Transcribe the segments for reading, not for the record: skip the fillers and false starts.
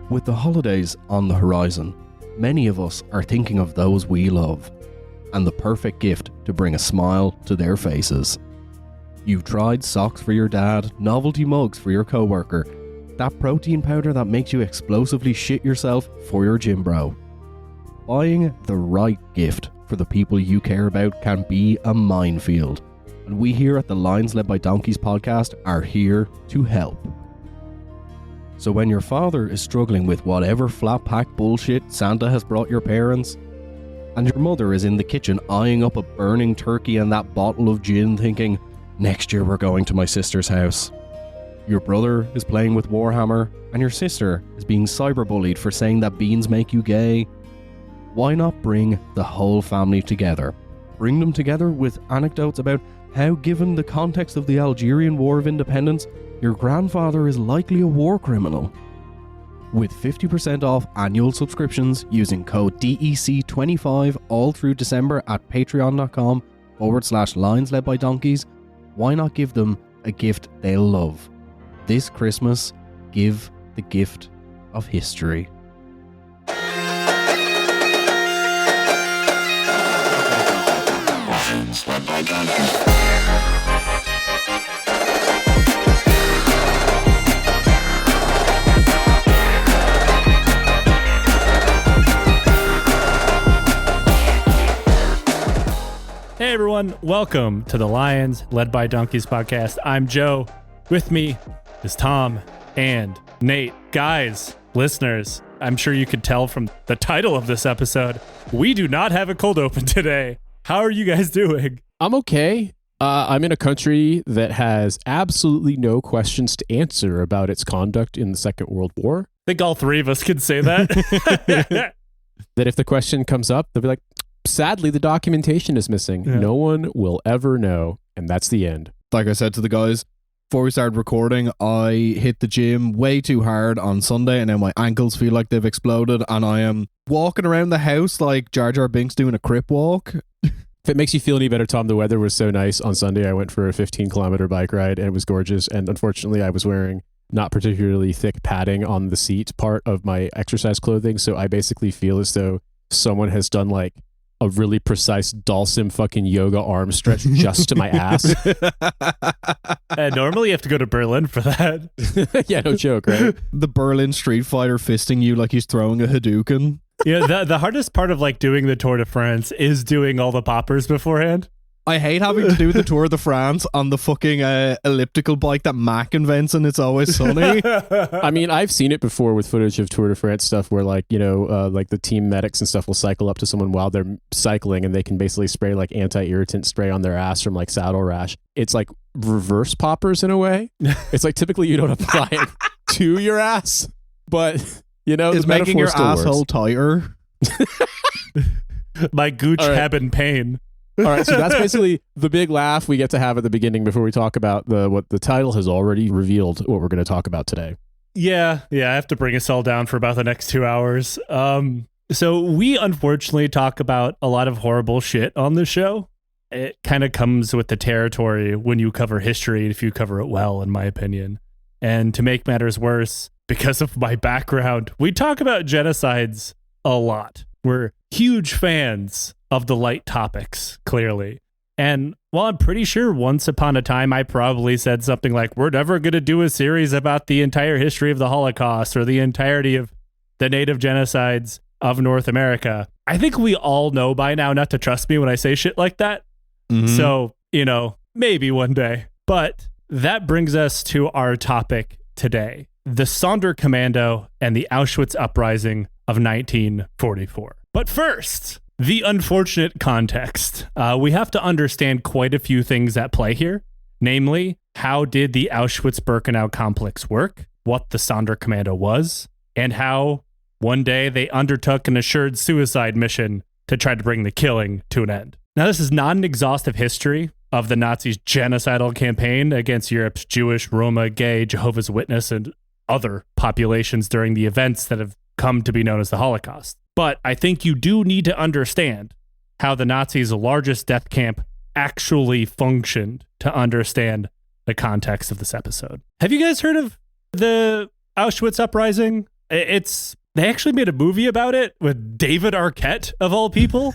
With the holidays on the horizon, many of us are thinking of those we love, and the perfect gift to bring a smile to their faces. You've tried socks for your dad, novelty mugs for your coworker, that protein powder that makes you explosively shit yourself for your gym bro. Buying the right gift for the people you care about can be a minefield, and we here at the Lions Led by Donkeys podcast are here to help. So when your father is struggling with whatever flat pack bullshit Santa has brought your parents, and your mother is in the kitchen eyeing up a burning turkey and that bottle of gin thinking, next year we're going to my sister's house. Your brother is playing with Warhammer, and your sister is being cyberbullied for saying that beans make you gay. Why not bring the whole family together? Bring them together with anecdotes about how, given the context of the Algerian War of Independence, your grandfather is likely a war criminal. With 50% off annual subscriptions using code DEC25 all through December at patreon.com/Lions Led by Donkeys, why not give them a gift they'll love? This Christmas, give the gift of history. Lions Led by Donkeys. Hey everyone, welcome to the Lions Led by Donkeys podcast. I'm Joe. With me is Tom and Nate. Guys, listeners, I'm sure you could tell from the title of this episode, we do not have a cold open today. How are you guys doing? I'm okay. I'm in a country that has absolutely no questions to answer about its conduct in the Second World War. I think all three of us can say that. That if the question comes up, they'll be like, sadly, the documentation is missing. Yeah. No one will ever know. And that's the end. Like I said to the guys, before we started recording, I hit the gym way too hard on Sunday and now my ankles feel like they've exploded and I am walking around the house like Jar Jar Binks doing a crip walk. If it makes you feel any better, Tom, the weather was so nice on Sunday. I went for a 15-kilometer bike ride and it was gorgeous. And unfortunately, I was wearing not particularly thick padding on the seat part of my exercise clothing. So I basically feel as though someone has done like a really precise Dalsim fucking yoga arm stretch just to my ass. Normally you have to go to Berlin for that. Yeah, no joke, right? The Berlin Street Fighter fisting you like he's throwing a Hadouken. Yeah, the hardest part of like doing the Tour de France is doing all the poppers beforehand. I hate having to do the Tour de France on the fucking elliptical bike that Mac invents and It's Always Sunny. I mean, I've seen it before with footage of Tour de France stuff where like, like the team medics and stuff will cycle up to someone while they're cycling and they can basically spray like anti-irritant spray on their ass from like saddle rash. It's like reverse poppers in a way. It's like typically you don't apply it to your ass, but it's making your asshole tighter. My gooch have in pain. All right, so that's basically the big laugh we get to have at the beginning before we talk about what the title has already revealed what we're going to talk about today. Yeah, I have to bring us all down for about the next 2 hours. So we unfortunately talk about a lot of horrible shit on the show. It kind of comes with the territory when you cover history, if you cover it well, in my opinion. And to make matters worse, because of my background, we talk about genocides a lot. We're huge fans of the light topics, clearly. And while I'm pretty sure once upon a time I probably said something like, we're never going to do a series about the entire history of the Holocaust or the entirety of the native genocides of North America, I think we all know by now not to trust me when I say shit like that. Mm-hmm. So, maybe one day. But that brings us to our topic today, the Sonderkommando and the Auschwitz uprising of 1944. But first, the unfortunate context. We have to understand quite a few things at play here. Namely, how did the Auschwitz-Birkenau complex work, what the Sonderkommando was, and how one day they undertook an assured suicide mission to try to bring the killing to an end. Now, this is not an exhaustive history of the Nazis' genocidal campaign against Europe's Jewish, Roma, gay, Jehovah's Witness, and other populations during the events that have come to be known as the Holocaust. But I think you do need to understand how the Nazis' largest death camp actually functioned to understand the context of this episode. Have you guys heard of the Auschwitz uprising? They actually made a movie about it with David Arquette, of all people.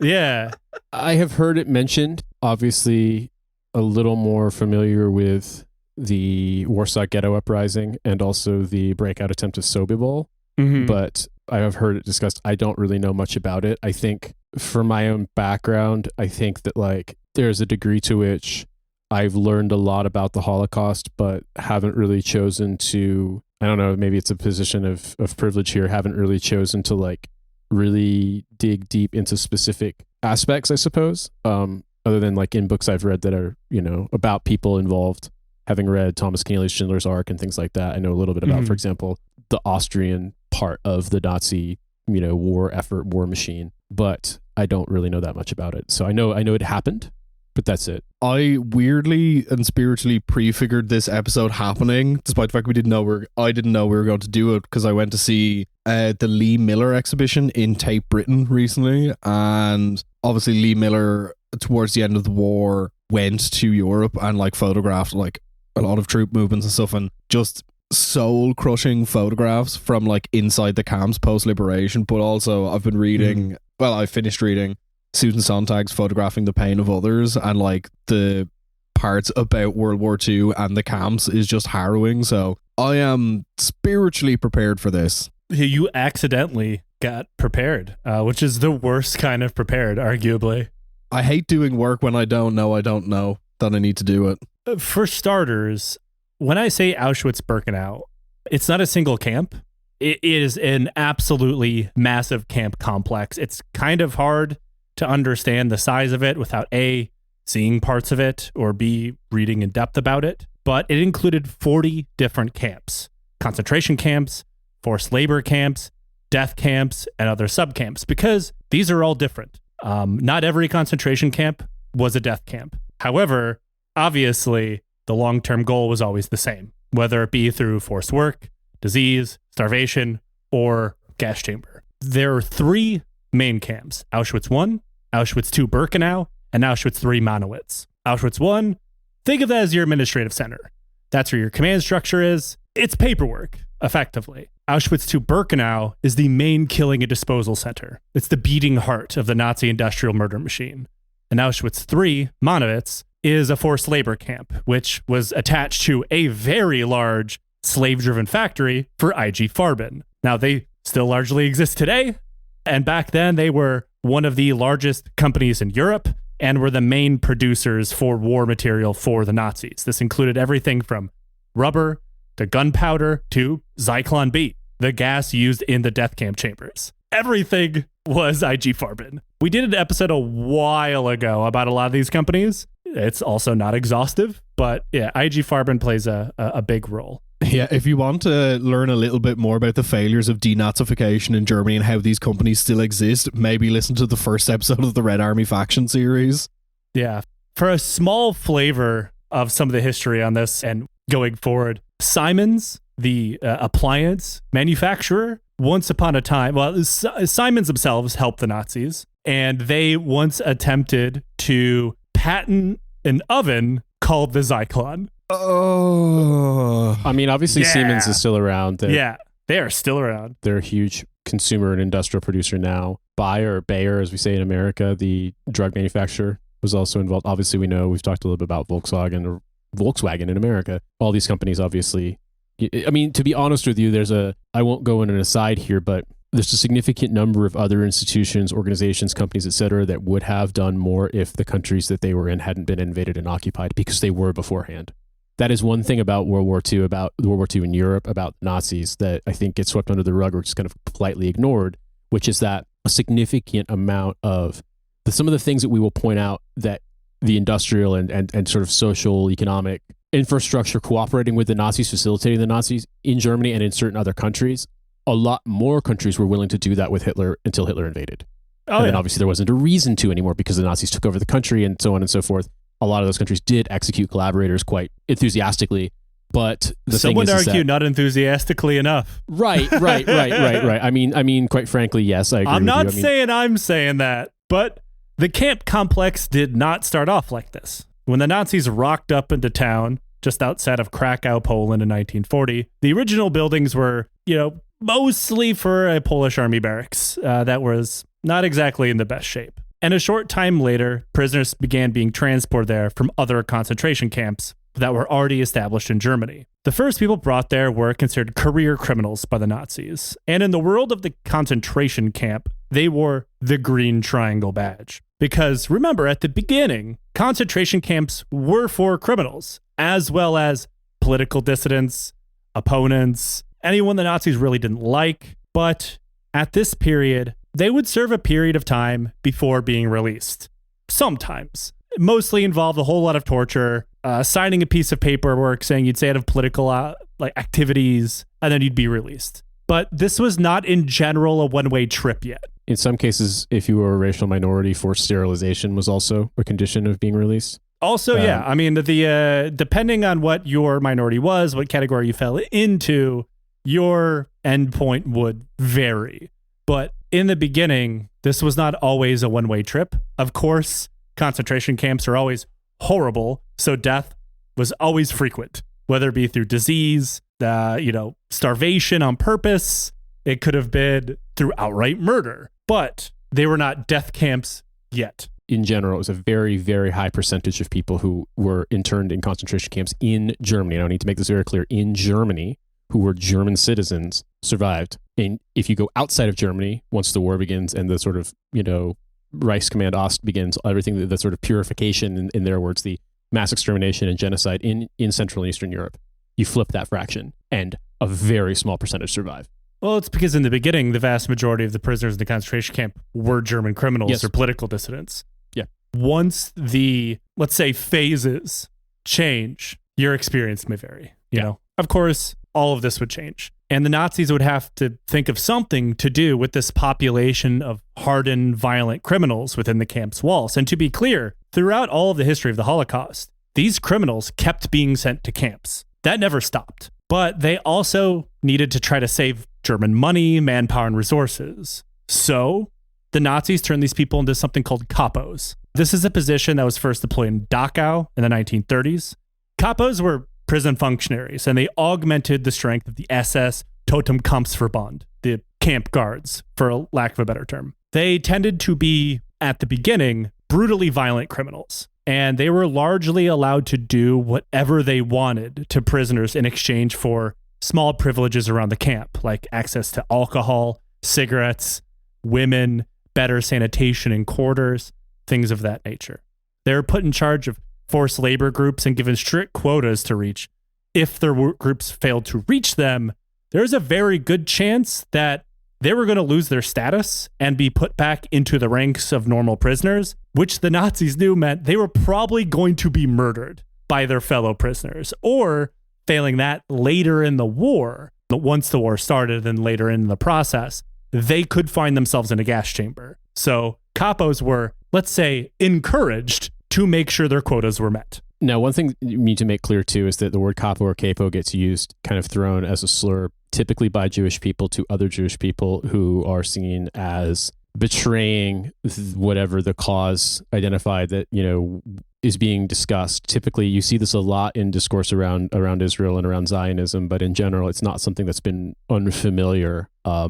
Yeah. I have heard it mentioned, obviously a little more familiar with the Warsaw Ghetto Uprising and also the breakout attempt of Sobibor, but I have heard it discussed. I don't really know much about it. I think for my own background, I think that like there's a degree to which I've learned a lot about the Holocaust, but haven't really chosen to, I don't know, maybe it's a position of privilege here, haven't really chosen to like really dig deep into specific aspects, I suppose, other than like in books I've read that are, you know, about people involved. Having read Thomas Keneally's Schindler's Ark and things like that, I know a little bit about, for example, the Austrian part of the Nazi, you know, war effort, war machine, but I don't really know that much about it. So I know it happened, but that's it. I weirdly and spiritually prefigured this episode happening, despite the fact I didn't know we were going to do it, because I went to see the Lee Muller exhibition in Tate Britain recently, and obviously Lee Muller towards the end of the war went to Europe and like photographed like a lot of troop movements and stuff, and just soul crushing photographs from like inside the camps post liberation. But also I've been reading, I finished reading Susan Sontag's Photographing the Pain of Others, and like the parts about World War II and the camps is just harrowing. So I am spiritually prepared for this. You accidentally got prepared, which is the worst kind of prepared, arguably. I hate doing work when I don't know that I need to do it. For starters, when I say Auschwitz-Birkenau, it's not a single camp. It is an absolutely massive camp complex. It's kind of hard to understand the size of it without A, seeing parts of it, or B, reading in depth about it. But it included 40 different camps, concentration camps, forced labor camps, death camps, and other subcamps, because these are all different. Not every concentration camp was a death camp. However, obviously, the long-term goal was always the same, whether it be through forced work, disease, starvation, or gas chamber. There are 3 main camps: Auschwitz I, Auschwitz II Birkenau, and Auschwitz III Monowitz. Auschwitz I, think of that as your administrative center. That's where your command structure is. It's paperwork, effectively. Auschwitz II Birkenau is the main killing and disposal center. It's the beating heart of the Nazi industrial murder machine. And Auschwitz III Monowitz is a forced labor camp, which was attached to a very large slave-driven factory for IG Farben. Now, they still largely exist today, and back then they were one of the largest companies in Europe and were the main producers for war material for the Nazis. This included everything from rubber to gunpowder to Zyklon B, the gas used in the death camp chambers. Everything was IG Farben. We did an episode a while ago about a lot of these companies. It's also not exhaustive, but yeah, IG Farben plays a big role. Yeah, if you want to learn a little bit more about the failures of denazification in Germany and how these companies still exist, maybe listen to the first episode of the Red Army Faction series. Yeah. For a small flavor of some of the history on this and going forward, Siemens, the appliance manufacturer, once upon a time, Siemens themselves helped the Nazis, and they once attempted to patent an oven called the Zyklon. Oh. I mean, obviously Siemens is still around. They are still around. They're a huge consumer and industrial producer now. Bayer, as we say in America, the drug manufacturer, was also involved. Obviously, we've talked a little bit about Volkswagen in America. All these companies, obviously. I mean, to be honest with you, I won't go in an aside here, but there's a significant number of other institutions, organizations, companies, etc., that would have done more if the countries that they were in hadn't been invaded and occupied, because they were beforehand. That is one thing about World War II, about World War II in Europe, about Nazis, that I think gets swept under the rug or just kind of politely ignored, which is that a significant amount of some of the things that we will point out that the industrial and sort of social, economic infrastructure cooperating with the Nazis, facilitating the Nazis in Germany and in certain other countries, a lot more countries were willing to do that with Hitler until Hitler invaded. And then obviously there wasn't a reason to anymore because the Nazis took over the country and so on and so forth. A lot of those countries did execute collaborators quite enthusiastically, but some would argue not enthusiastically enough. Right. I mean, quite frankly, yes, I agree. I'm not saying I'm saying that, but the camp complex did not start off like this. When the Nazis rocked up into town, just outside of Krakow, Poland in 1940. The original buildings were, mostly for a Polish army barracks that was not exactly in the best shape. And a short time later, prisoners began being transported there from other concentration camps that were already established in Germany. The first people brought there were considered career criminals by the Nazis. And in the world of the concentration camp, they wore the green triangle badge. Because remember, at the beginning, concentration camps were for criminals, as well as political dissidents, opponents, anyone the Nazis really didn't like. But at this period, they would serve a period of time before being released. Sometimes. It mostly involved a whole lot of torture, signing a piece of paperwork saying you'd stay out of political activities, and then you'd be released. But this was not in general a one-way trip yet. In some cases, if you were a racial minority, forced sterilization was also a condition of being released. Also, yeah. I mean, the depending on what your minority was, what category you fell into, your endpoint would vary. But in the beginning, this was not always a one-way trip. Of course, concentration camps are always horrible, so death was always frequent, whether it be through disease, starvation on purpose. It could have been through outright murder, but they were not death camps yet. In general, it was a very, very high percentage of people who were interned in concentration camps in Germany. And I need to make this very clear. In Germany, who were German citizens, survived. And if you go outside of Germany, once the war begins and the sort of, Reichskommando Ost begins, everything, the sort of purification, in their words, the mass extermination and genocide in Central and Eastern Europe, you flip that fraction and a very small percentage survive. Well, it's because in the beginning, the vast majority of the prisoners in the concentration camp were German criminals or political dissidents. Yeah. Once the, let's say, phases change, your experience may vary. You know, of course, all of this would change. And the Nazis would have to think of something to do with this population of hardened, violent criminals within the camp's walls. And to be clear, throughout all of the history of the Holocaust, these criminals kept being sent to camps. That never stopped. But they also needed to try to save German money, manpower, and resources. So the Nazis turned these people into something called Kapos. This is a position that was first deployed in Dachau in the 1930s. Kapos were prison functionaries, and they augmented the strength of the SS Totenkampfverband, the camp guards, for lack of a better term. They tended to be, at the beginning, brutally violent criminals, and they were largely allowed to do whatever they wanted to prisoners in exchange for small privileges around the camp, like access to alcohol, cigarettes, women, better sanitation in quarters, things of that nature. They were put in charge of forced labor groups and given strict quotas to reach. If their groups failed to reach them, there's a very good chance that they were going to lose their status and be put back into the ranks of normal prisoners, which the Nazis knew meant they were probably going to be murdered by their fellow prisoners. Or, failing that, later in the war, once the war started and later in the process, they could find themselves in a gas chamber. So Kapos were, let's say, encouraged to make sure their quotas were met. Now, one thing you need to make clear, too, is that the word capo or capo gets used, kind of thrown as a slur, typically by Jewish people to other Jewish people who are seen as betraying whatever the cause identified that, is being discussed. Typically, you see this a lot in discourse around Israel and around Zionism, but in general, it's not something that's been unfamiliar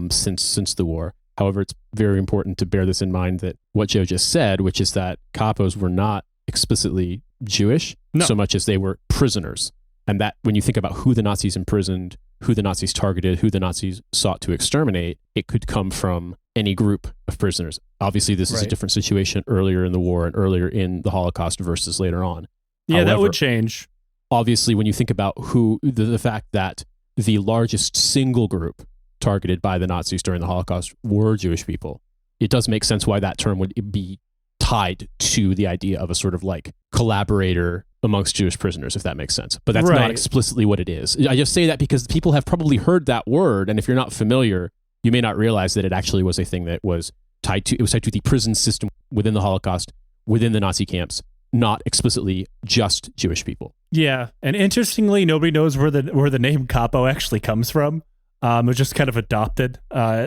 since the war. However, it's very important to bear this in mind that what Joe just said, which is that Kapos were not explicitly Jewish so much as they were prisoners. And that when you think about who the Nazis imprisoned, who the Nazis targeted, who the Nazis sought to exterminate, it could come from any group of prisoners. Obviously, this is a different situation earlier in the war and earlier in the Holocaust versus later on. Yeah, however, that would change. Obviously, when you think about the fact that the largest single group targeted by the Nazis during the Holocaust were Jewish people, it does make sense why that term would be tied to the idea of a sort of like collaborator amongst Jewish prisoners, if that makes sense. But that's not explicitly what it is. I just say that because people have probably heard that word, and if you're not familiar, you may not realize that it actually was a thing that was tied to the prison system within the Holocaust, within the Nazi camps, not explicitly just Jewish people. Yeah, and interestingly, nobody knows where the name capo actually comes from. It was just kind of adopted.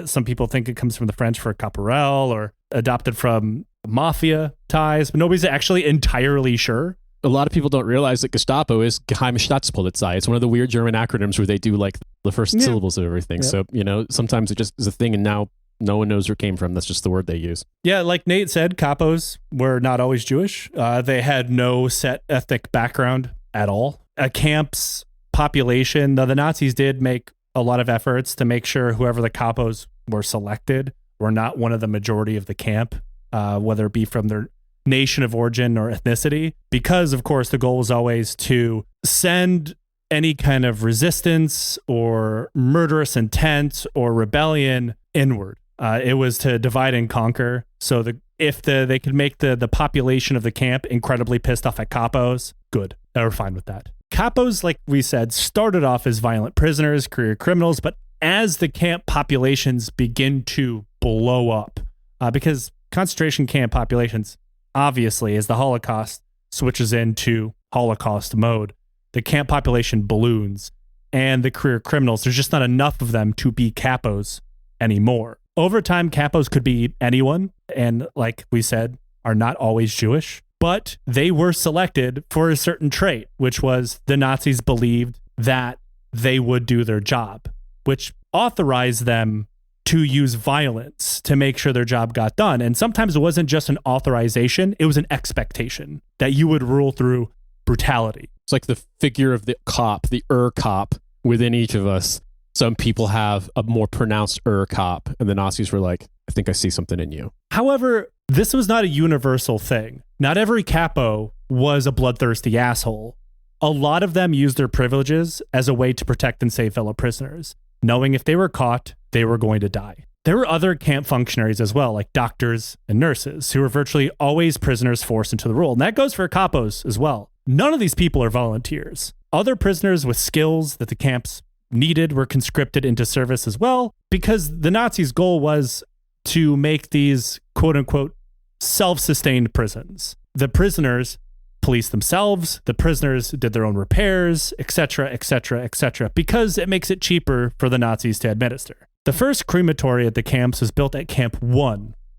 Some people think it comes from the French for caporal or adopted from mafia ties, but nobody's actually entirely sure. A lot of people don't realize that Gestapo is Geheime Staatspolizei. It's one of the weird German acronyms where they do like the first syllables of everything. Yeah. So, sometimes it just is a thing and now no one knows where it came from. That's just the word they use. Yeah, like Nate said, Kapos were not always Jewish. They had no set ethnic background at all. A camp's population, the Nazis did make a lot of efforts to make sure whoever the Kapos were selected were not one of the majority of the camp, whether it be from their nation of origin or ethnicity, because of course the goal was always to send any kind of resistance or murderous intent or rebellion inward. It was to divide and conquer. So if they could make the population of the camp incredibly pissed off at Kapos, good. They were fine with that. Kapos, like we said, started off as violent prisoners, career criminals, but as the camp populations begin to blow up, because concentration camp populations, obviously, as the Holocaust switches into Holocaust mode, the camp population balloons, and the career criminals, there's just not enough of them to be Kapos anymore. Over time, Kapos could be anyone, and like we said, are not always Jewish, but they were selected for a certain trait, which was the Nazis believed that they would do their job, which authorized them to use violence to make sure their job got done. And sometimes it wasn't just an authorization, it was an expectation that you would rule through brutality. It's like the figure of the cop, the cop within each of us. Some people have a more pronounced cop, and the Nazis were like, I think I see something in you. However, this was not a universal thing. Not every capo was a bloodthirsty asshole. A lot of them used their privileges as a way to protect and save fellow prisoners, knowing if they were caught, they were going to die. There were other camp functionaries as well, like doctors and nurses, who were virtually always prisoners forced into the role. And that goes for capos as well. None of these people are volunteers. Other prisoners with skills that the camps needed were conscripted into service as well, because the Nazis' goal was to make these quote-unquote self-sustained prisons. The prisoners policed themselves, the prisoners did their own repairs, etc., etc., etc., because it makes it cheaper for the Nazis to administer. The first crematory at the camps was built at Camp 1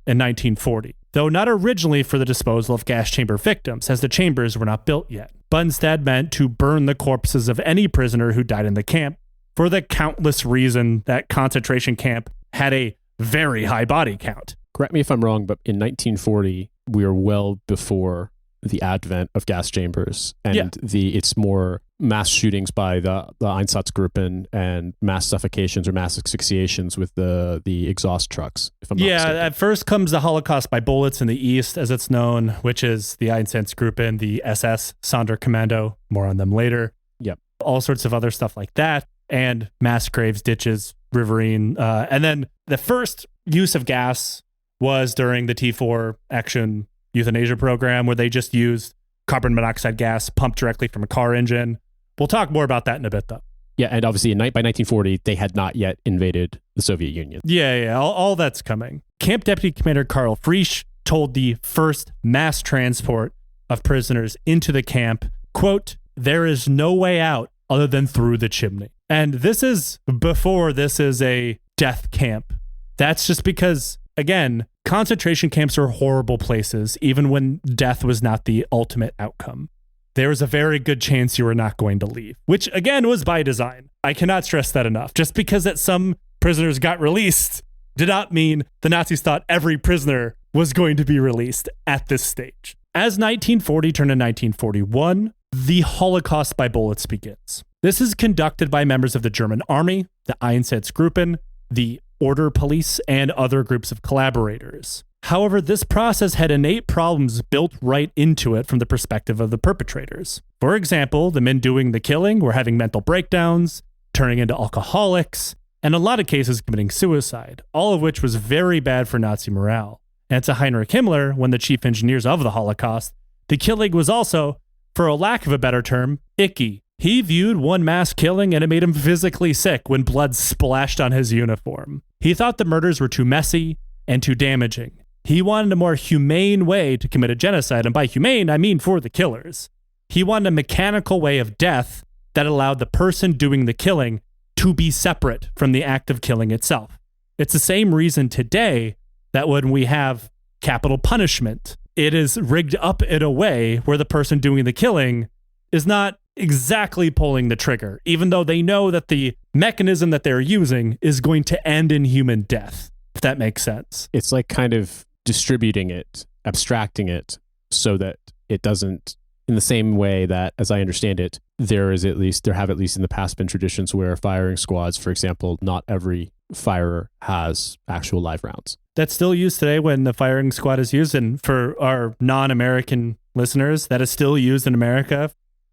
in 1940, though not originally for the disposal of gas chamber victims, as the chambers were not built yet, but instead meant to burn the corpses of any prisoner who died in the camp, for the countless reason that concentration camp had a very high body count. Correct me if I'm wrong, but in 1940, we are well before the advent of gas chambers, and it's more mass shootings by the Einsatzgruppen and mass suffocations or mass asphyxiations with the exhaust trucks, if I'm not mistaken. At first comes the Holocaust by bullets in the East, as it's known, which is the Einsatzgruppen, the SS, Sonderkommando, more on them later. Yep. All sorts of other stuff like that, and mass graves, ditches, riverine. And then the first use of gas was during the T4 Action Euthanasia program, where they just used carbon monoxide gas pumped directly from a car engine. We'll talk more about that in a bit, though. Yeah, and obviously by 1940, they had not yet invaded the Soviet Union. Yeah, all that's coming. Camp Deputy Commander Karl Frisch told the first mass transport of prisoners into the camp, quote, "There is no way out other than through the chimney." And this is before this is a death camp. That's just because, again, concentration camps are horrible places, even when death was not the ultimate outcome. There was a very good chance you were not going to leave, which again was by design. I cannot stress that enough. Just because that some prisoners got released did not mean the Nazis thought every prisoner was going to be released at this stage. As 1940 turned to 1941, the Holocaust by bullets begins. This is conducted by members of the German army, the Einsatzgruppen, the Order Police, and other groups of collaborators. However, this process had innate problems built right into it from the perspective of the perpetrators. For example, the men doing the killing were having mental breakdowns, turning into alcoholics, and in a lot of cases committing suicide, all of which was very bad for Nazi morale. And to Heinrich Himmler, one of the chief engineers of the Holocaust, the killing was also, for a lack of a better term, icky. He viewed one mass killing and it made him physically sick when blood splashed on his uniform. He thought the murders were too messy and too damaging. He wanted a more humane way to commit a genocide, and by humane, I mean for the killers. He wanted a mechanical way of death that allowed the person doing the killing to be separate from the act of killing itself. It's the same reason today that when we have capital punishment it is rigged up in a way where the person doing the killing is not exactly pulling the trigger, even though they know that the mechanism that they're using is going to end in human death, if that makes sense. It's like kind of distributing it, abstracting it, so that it doesn't, in the same way that, as I understand it, there have at least in the past been traditions where firing squads, for example, not every firer has actual live rounds. That's still used today when the firing squad is used. And for our non-American listeners, that is still used in America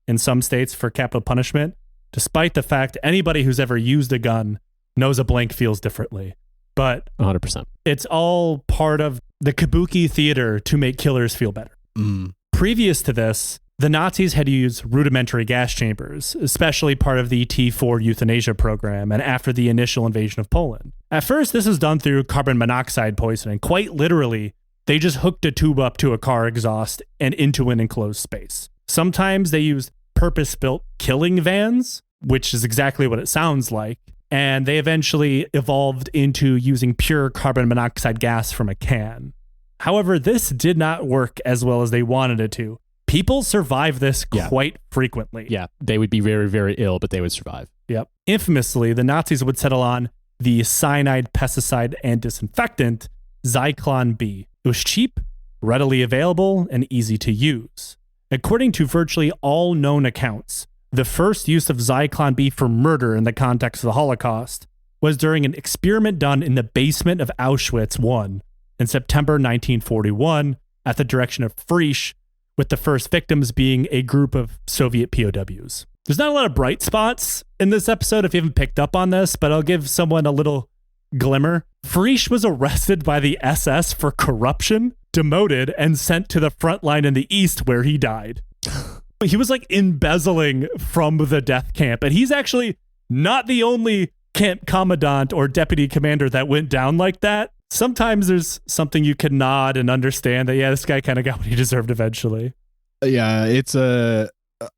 in some states for capital punishment, despite the fact anybody who's ever used a gun knows a blank feels differently. But 100%. It's all part of the kabuki theater to make killers feel better. Previous to this, the Nazis had used rudimentary gas chambers, especially part of the T4 euthanasia program and after the initial invasion of Poland. At first, this was done through carbon monoxide poisoning. Quite literally, they just hooked a tube up to a car exhaust and into an enclosed space. Sometimes they used purpose-built killing vans, which is exactly what it sounds like, and they eventually evolved into using pure carbon monoxide gas from a can. However, this did not work as well as they wanted it to. People survive this quite frequently. Yeah, they would be very, very ill, but they would survive. Yep. Infamously, the Nazis would settle on the cyanide, pesticide, and disinfectant, Zyklon B. It was cheap, readily available, and easy to use. According to virtually all known accounts, the first use of Zyklon B for murder in the context of the Holocaust was during an experiment done in the basement of Auschwitz I in September 1941 at the direction of Frisch, with the first victims being a group of Soviet POWs. There's not a lot of bright spots in this episode if you haven't picked up on this, but I'll give someone a little glimmer. Frisch was arrested by the SS for corruption, demoted, and sent to the front line in the East where he died. He was like embezzling from the death camp, and he's actually not the only camp commandant or deputy commander that went down like that. Sometimes there's something you can nod and understand that, yeah, this guy kind of got what he deserved eventually. Yeah, it's at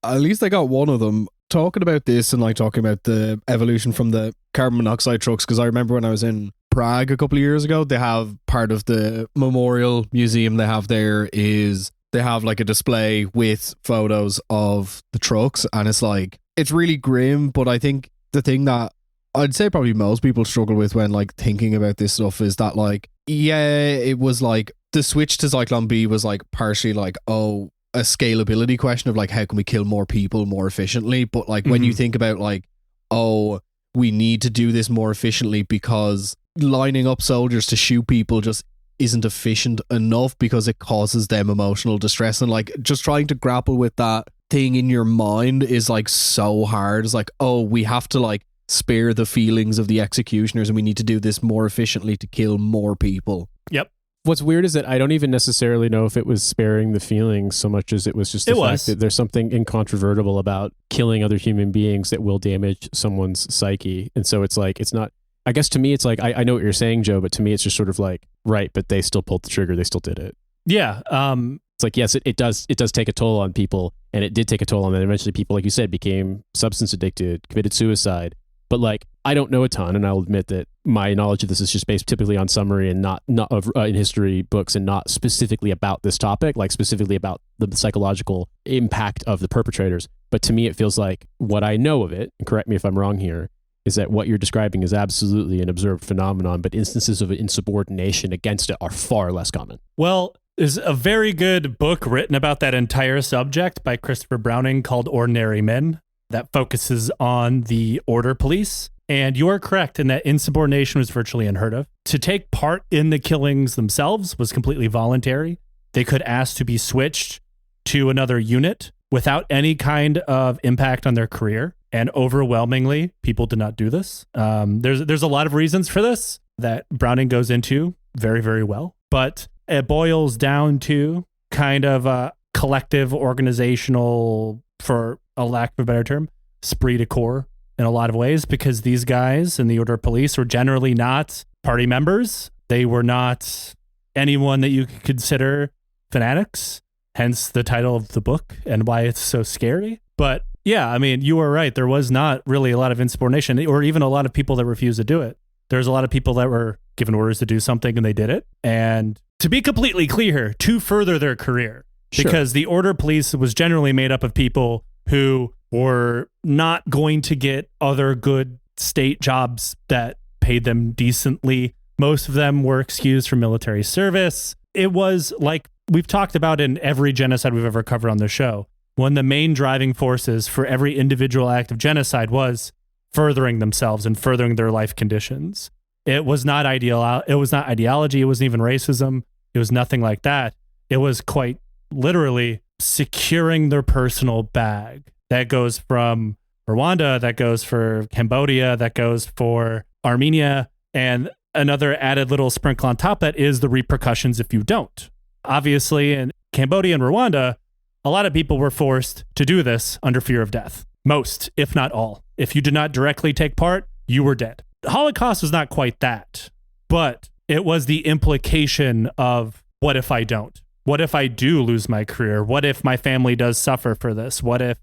least I got one of them talking about this and like talking about the evolution from the carbon monoxide trucks, because I remember when I was in Prague a couple of years ago, they have part of the memorial museum they have there is they have like a display with photos of the trucks, and it's like, it's really grim, but I think the thing that I'd say probably most people struggle with when like thinking about this stuff is that like, yeah, it was like the switch to Zyklon B was like partially like, oh, a scalability question of like, how can we kill more people more efficiently? But like when you think about like, oh, we need to do this more efficiently because lining up soldiers to shoot people just isn't efficient enough because it causes them emotional distress, and like just trying to grapple with that thing in your mind is like so hard. It's like, oh, we have to like spare the feelings of the executioners and we need to do this more efficiently to kill more people. Yep. What's weird is that I don't even necessarily know if it was sparing the feelings so much as it was just the fact that there's something incontrovertible about killing other human beings that will damage someone's psyche. And so it's like, it's not, I guess to me, it's like, I know what you're saying, Joe, but to me, it's just sort of like, right, but they still pulled the trigger. They still did it. Yeah. It's like, yes, it does take a toll on people, and it did take a toll on them. Eventually people, like you said, became substance addicted, committed suicide. But like, I don't know a ton, and I'll admit that my knowledge of this is just based typically on summary and not of in history books, and not specifically about this topic, like specifically about the psychological impact of the perpetrators. But to me, it feels like what I know of it, and correct me if I'm wrong here, is that what you're describing is absolutely an observed phenomenon, but instances of insubordination against it are far less common. Well, there's a very good book written about that entire subject by Christopher Browning called Ordinary Men that focuses on the order police. And you are correct in that insubordination was virtually unheard of. To take part in the killings themselves was completely voluntary. They could ask to be switched to another unit without any kind of impact on their career. And overwhelmingly, people did not do this. There's a lot of reasons for this that Browning goes into very, very well. But it boils down to kind of a collective organizational, for a lack of a better term, esprit de corps in a lot of ways, because these guys in the order of police were generally not party members. They were not anyone that you could consider fanatics, hence the title of the book and why it's so scary. But yeah, I mean, you were right. There was not really a lot of insubordination, or even a lot of people that refused to do it. There's a lot of people that were given orders to do something and they did it. And to be completely clear, to further their career, because the order police was generally made up of people who were not going to get other good state jobs that paid them decently. Most of them were excused from military service. It was like we've talked about in every genocide we've ever covered on the show. One of the main driving forces for every individual act of genocide was furthering themselves and furthering their life conditions. It was not ideal. It was not ideology. It wasn't even racism. It was nothing like that. It was quite literally securing their personal bag. That goes from Rwanda, that goes for Cambodia, that goes for Armenia, and another added little sprinkle on top that is the repercussions if you don't. Obviously, in Cambodia and Rwanda, a lot of people were forced to do this under fear of death. Most, if not all. If you did not directly take part, you were dead. The Holocaust was not quite that, but it was the implication of what if I don't? What if I do lose my career? What if my family does suffer for this? What if?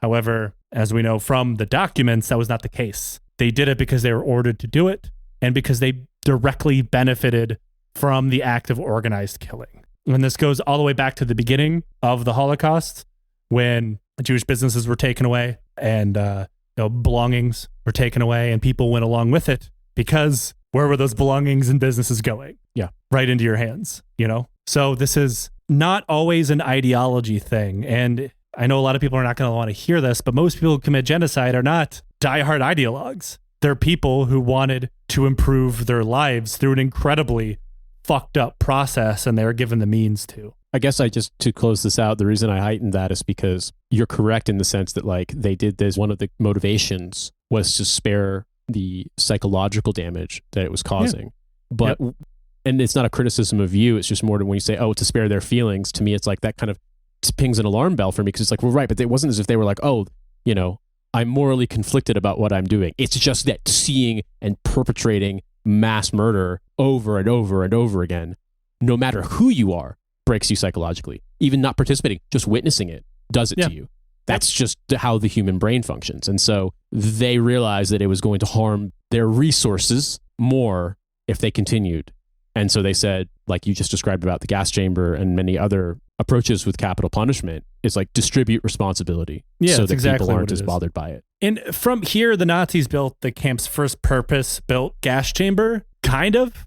However, as we know from the documents, that was not the case. They did it because they were ordered to do it and because they directly benefited from the act of organized killing. And this goes all the way back to the beginning of the Holocaust when Jewish businesses were taken away and belongings were taken away and people went along with it because where were those belongings and businesses going? Yeah. Right into your hands, So this is not always an ideology thing. And I know a lot of people are not going to want to hear this, but most people who commit genocide are not diehard ideologues. They're people who wanted to improve their lives through an incredibly fucked up process, and they were given the means to. I guess to close this out, the reason I heightened that is because you're correct in the sense that like they did this. One of the motivations was to spare the psychological damage that it was causing. But, and it's not a criticism of you. It's just more to when you say, to spare their feelings. To me, it's like that kind of pings an alarm bell for me because it's like, well, right. But it wasn't as if they were like, I'm morally conflicted about what I'm doing. It's just that seeing and perpetrating mass murder over and over and over again, no matter who you are, breaks you psychologically. Even not participating, just witnessing it does it to you. That's just how the human brain functions. And so they realized that it was going to harm their resources more if they continued. And so they said, like you just described about the gas chamber and many other approaches with capital punishment, is like distribute responsibility so that exactly people aren't as bothered by it. And from here, the Nazis built the camp's first purpose-built gas chamber, kind of.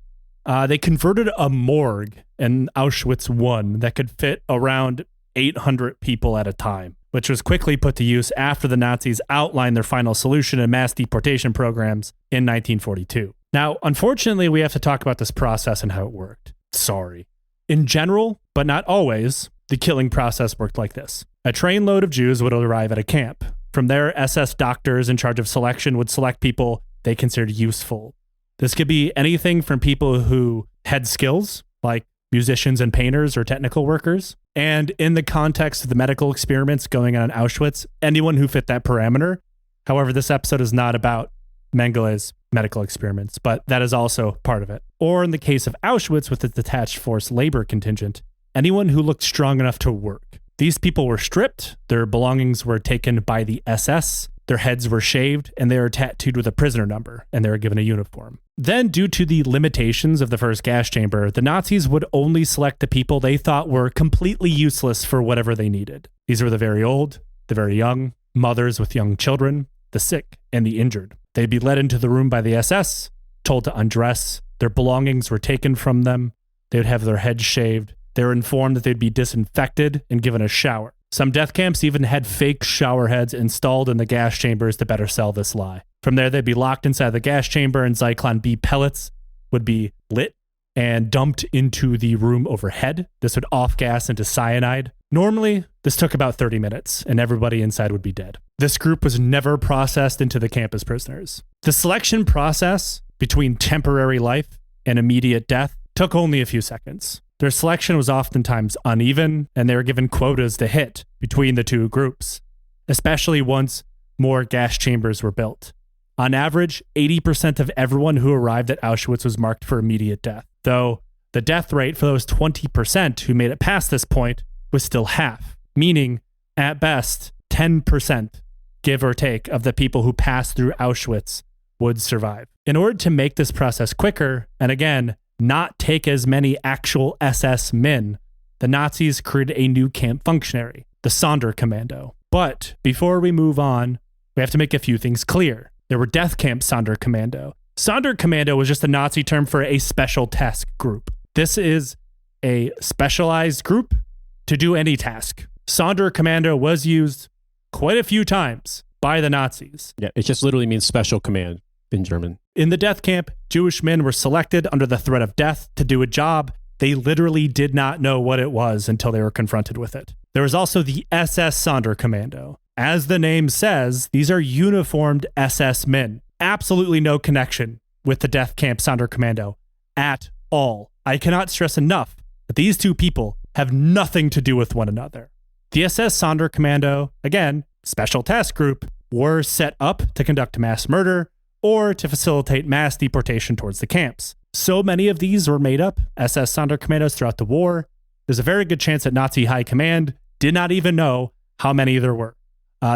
They converted a morgue in Auschwitz I that could fit around 800 people at a time, which was quickly put to use after the Nazis outlined their final solution in mass deportation programs in 1942. Now, unfortunately, we have to talk about this process and how it worked. Sorry. In general, but not always, the killing process worked like this. A trainload of Jews would arrive at a camp. From there, SS doctors in charge of selection would select people they considered useful. This could be anything from people who had skills, like musicians and painters or technical workers. And in the context of the medical experiments going on in Auschwitz, anyone who fit that parameter. However, this episode is not about Mengelé's medical experiments, but that is also part of it. Or in the case of Auschwitz with the detached force labor contingent, anyone who looked strong enough to work. These people were stripped, their belongings were taken by the SS, their heads were shaved, and they were tattooed with a prisoner number, and they were given a uniform. Then, due to the limitations of the first gas chamber, the Nazis would only select the people they thought were completely useless for whatever they needed. These were the very old, the very young, mothers with young children, the sick, and the injured. They'd be led into the room by the SS, told to undress, their belongings were taken from them, they would have their heads shaved, they were informed that they'd be disinfected and given a shower. Some death camps even had fake shower heads installed in the gas chambers to better sell this lie. From there, they'd be locked inside the gas chamber and Zyklon B pellets would be lit and dumped into the room overhead. This would off-gas into cyanide. Normally, this took about 30 minutes and everybody inside would be dead. This group was never processed into the camp as prisoners. The selection process between temporary life and immediate death took only a few seconds. Their selection was oftentimes uneven, and they were given quotas to hit between the two groups, especially once more gas chambers were built. On average, 80% of everyone who arrived at Auschwitz was marked for immediate death, though the death rate for those 20% who made it past this point was still half, meaning, at best, 10%, give or take, of the people who passed through Auschwitz would survive. In order to make this process quicker, and again, not take as many actual SS men, the Nazis created a new camp functionary, the Sonderkommando. But before we move on, we have to make a few things clear. There were death camp Sonderkommando. Sonderkommando was just a Nazi term for a special task group. This is a specialized group to do any task. Sonderkommando was used quite a few times by the Nazis. Yeah, it just literally means special command in German. In the death camp, Jewish men were selected under the threat of death to do a job they literally did not know what it was until they were confronted with it. There was also the SS Sonderkommando. As the name says, these are uniformed SS men. Absolutely no connection with the death camp Sonderkommando at all. I cannot stress enough that these two people have nothing to do with one another. The SS Sonderkommando, again, special task group, were set up to conduct mass murder or to facilitate mass deportation towards the camps. So many of these were made up SS Sonderkommandos throughout the war. There's a very good chance that Nazi high command did not even know how many there were.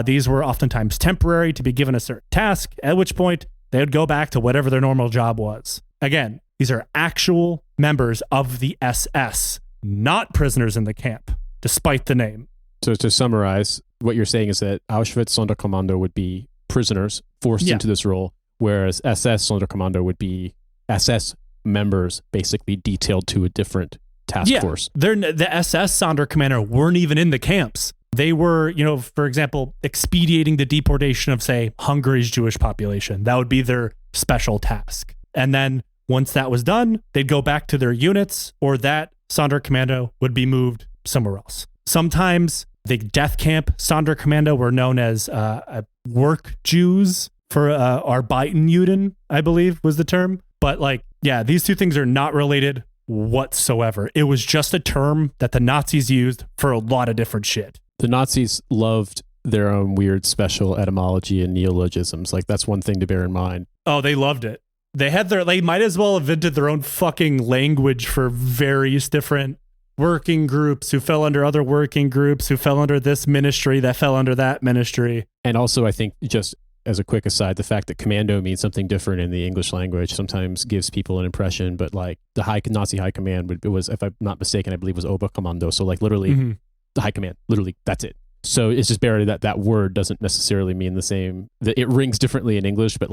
These were oftentimes temporary to be given a certain task, at which point they would go back to whatever their normal job was. Again, these are actual members of the SS, not prisoners in the camp, despite the name. So to summarize, what you're saying is that Auschwitz Sonderkommando would be prisoners forced into this role, whereas SS Sonderkommando would be SS members basically detailed to a different task force. The SS Sonderkommando weren't even in the camps. They were, for example, expediting the deportation of, say, Hungary's Jewish population. That would be their special task. And then once that was done, they'd go back to their units, or that Sonderkommando would be moved somewhere else. Sometimes the death camp Sonderkommando were known as work Jews for Arbeitenjuden, I believe was the term. But these two things are not related whatsoever. It was just a term that the Nazis used for a lot of different shit. The Nazis loved their own weird special etymology and neologisms. That's one thing to bear in mind. Oh, they loved it. They might as well have invented their own fucking language for various different working groups who fell under other working groups who fell under this ministry that fell under that ministry. And also, I think, just as a quick aside, the fact that commando means something different in the English language sometimes gives people an impression, but the Nazi high command was, if I'm not mistaken, I believe was Oberkommando. So literally the high command, literally that's it. So it's just barely that word doesn't necessarily mean the same. It rings differently in English, but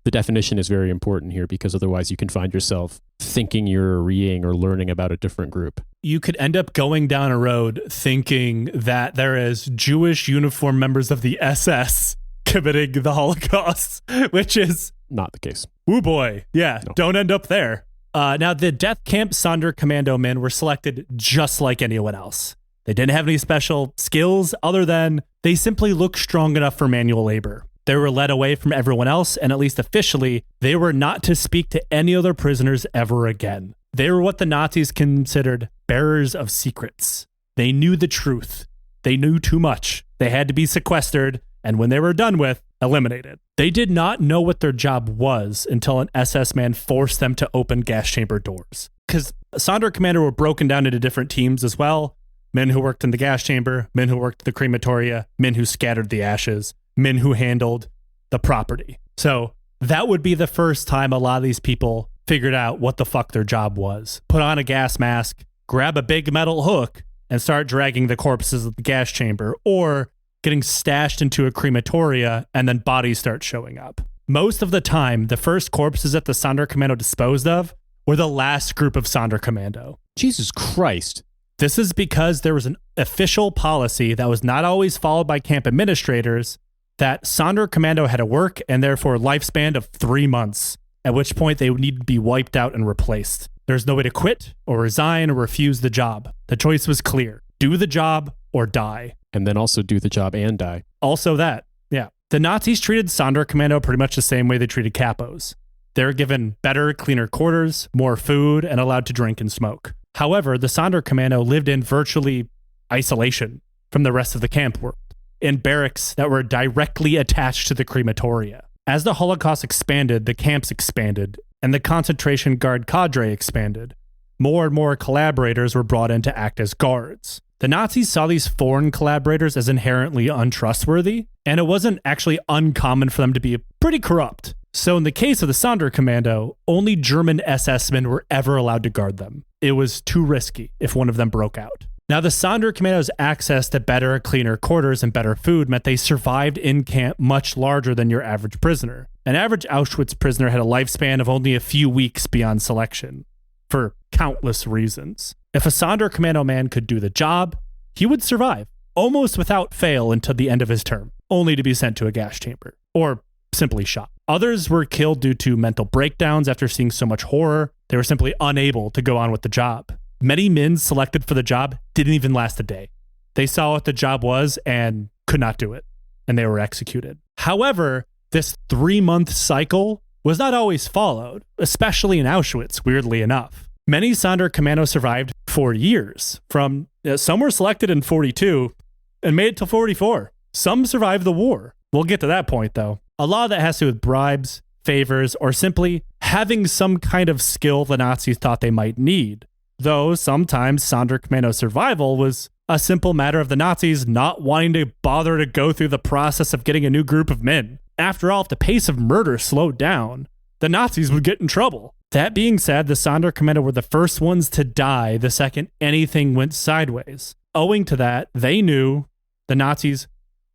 the definition is very important here, because otherwise you can find yourself thinking you're reading or learning about a different group. You could end up going down a road thinking that there is Jewish uniformed members of the SS committing the Holocaust, which is not the case. Oh boy. Yeah. No. Don't end up there. Now, the death camp Sonderkommando men were selected just like anyone else. They didn't have any special skills other than they simply looked strong enough for manual labor. They were led away from everyone else, and at least officially, they were not to speak to any other prisoners ever again. They were what the Nazis considered bearers of secrets. They knew the truth. They knew too much. They had to be sequestered, and when they were done with, eliminated. They did not know what their job was until an SS man forced them to open gas chamber doors. Because Sonderkommando were broken down into different teams as well. Men who worked in the gas chamber, men who worked in the crematoria, men who scattered the ashes, men who handled the property. So that would be the first time a lot of these people figured out what the fuck their job was. Put on a gas mask, grab a big metal hook, and start dragging the corpses of the gas chamber, or getting stashed into a crematoria, and then bodies start showing up. Most of the time, the first corpses that the Sonderkommando disposed of were the last group of Sonderkommando. Jesus Christ. This is because there was an official policy that was not always followed by camp administrators that Sonderkommando had a work and therefore lifespan of 3 months, at which point they would need to be wiped out and replaced. There's no way to quit or resign or refuse the job. The choice was clear. Do the job or die. And then also do the job and die. Also that, yeah. The Nazis treated Sonderkommando pretty much the same way they treated Kapos. They were given better, cleaner quarters, more food, and allowed to drink and smoke. However, the Sonderkommando lived in virtually isolation from the rest of the camp world, in barracks that were directly attached to the crematoria. As the Holocaust expanded, the camps expanded, and the concentration guard cadre expanded. More and more collaborators were brought in to act as guards. The Nazis saw these foreign collaborators as inherently untrustworthy, and it wasn't actually uncommon for them to be pretty corrupt. So in the case of the Sonderkommando, only German SS men were ever allowed to guard them. It was too risky if one of them broke out. Now, the Sonderkommando's access to better, cleaner quarters and better food meant they survived in camp much larger than your average prisoner. An average Auschwitz prisoner had a lifespan of only a few weeks beyond selection, for countless reasons. If a Sonderkommando man could do the job, he would survive, almost without fail until the end of his term, only to be sent to a gas chamber, or simply shot. Others were killed due to mental breakdowns after seeing so much horror. They were simply unable to go on with the job. Many men selected for the job didn't even last a day. They saw what the job was and could not do it, and they were executed. However, this 3-month cycle was not always followed, especially in Auschwitz, weirdly enough. Many Sonderkommando survived for years. Some were selected in 42 and made it to 44. Some survived the war. We'll get to that point, though. A lot of that has to do with bribes, favors, or simply having some kind of skill the Nazis thought they might need. Though sometimes Sonderkommando survival was a simple matter of the Nazis not wanting to bother to go through the process of getting a new group of men. After all, if the pace of murder slowed down, the Nazis would get in trouble. That being said, the Sonderkommando were the first ones to die the second anything went sideways. Owing to that, they knew the Nazis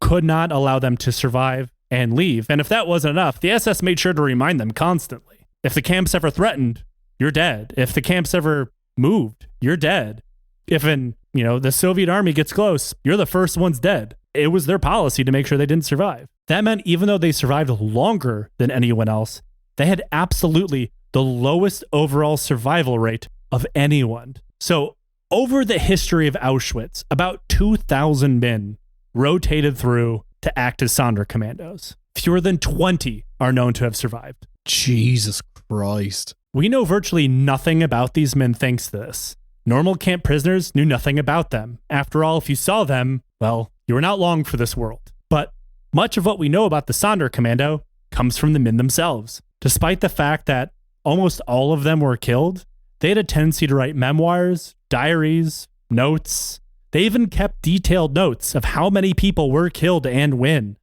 could not allow them to survive and leave. And if that wasn't enough, the SS made sure to remind them constantly. If the camp's ever threatened, you're dead. If the camp's ever moved, you're dead. If the Soviet army gets close, you're the first ones dead. It was their policy to make sure they didn't survive. That meant even though they survived longer than anyone else, they had absolutely the lowest overall survival rate of anyone. So over the history of Auschwitz, about 2,000 men rotated through to act as Sonderkommandos. Fewer than 20 are known to have survived. Jesus Christ. We know virtually nothing about these men thanks to this. Normal camp prisoners knew nothing about them. After all, if you saw them, well, you were not long for this world. But much of what we know about the Sonderkommando comes from the men themselves. Despite the fact that almost all of them were killed, they had a tendency to write memoirs, diaries, notes. They even kept detailed notes of how many people were killed and when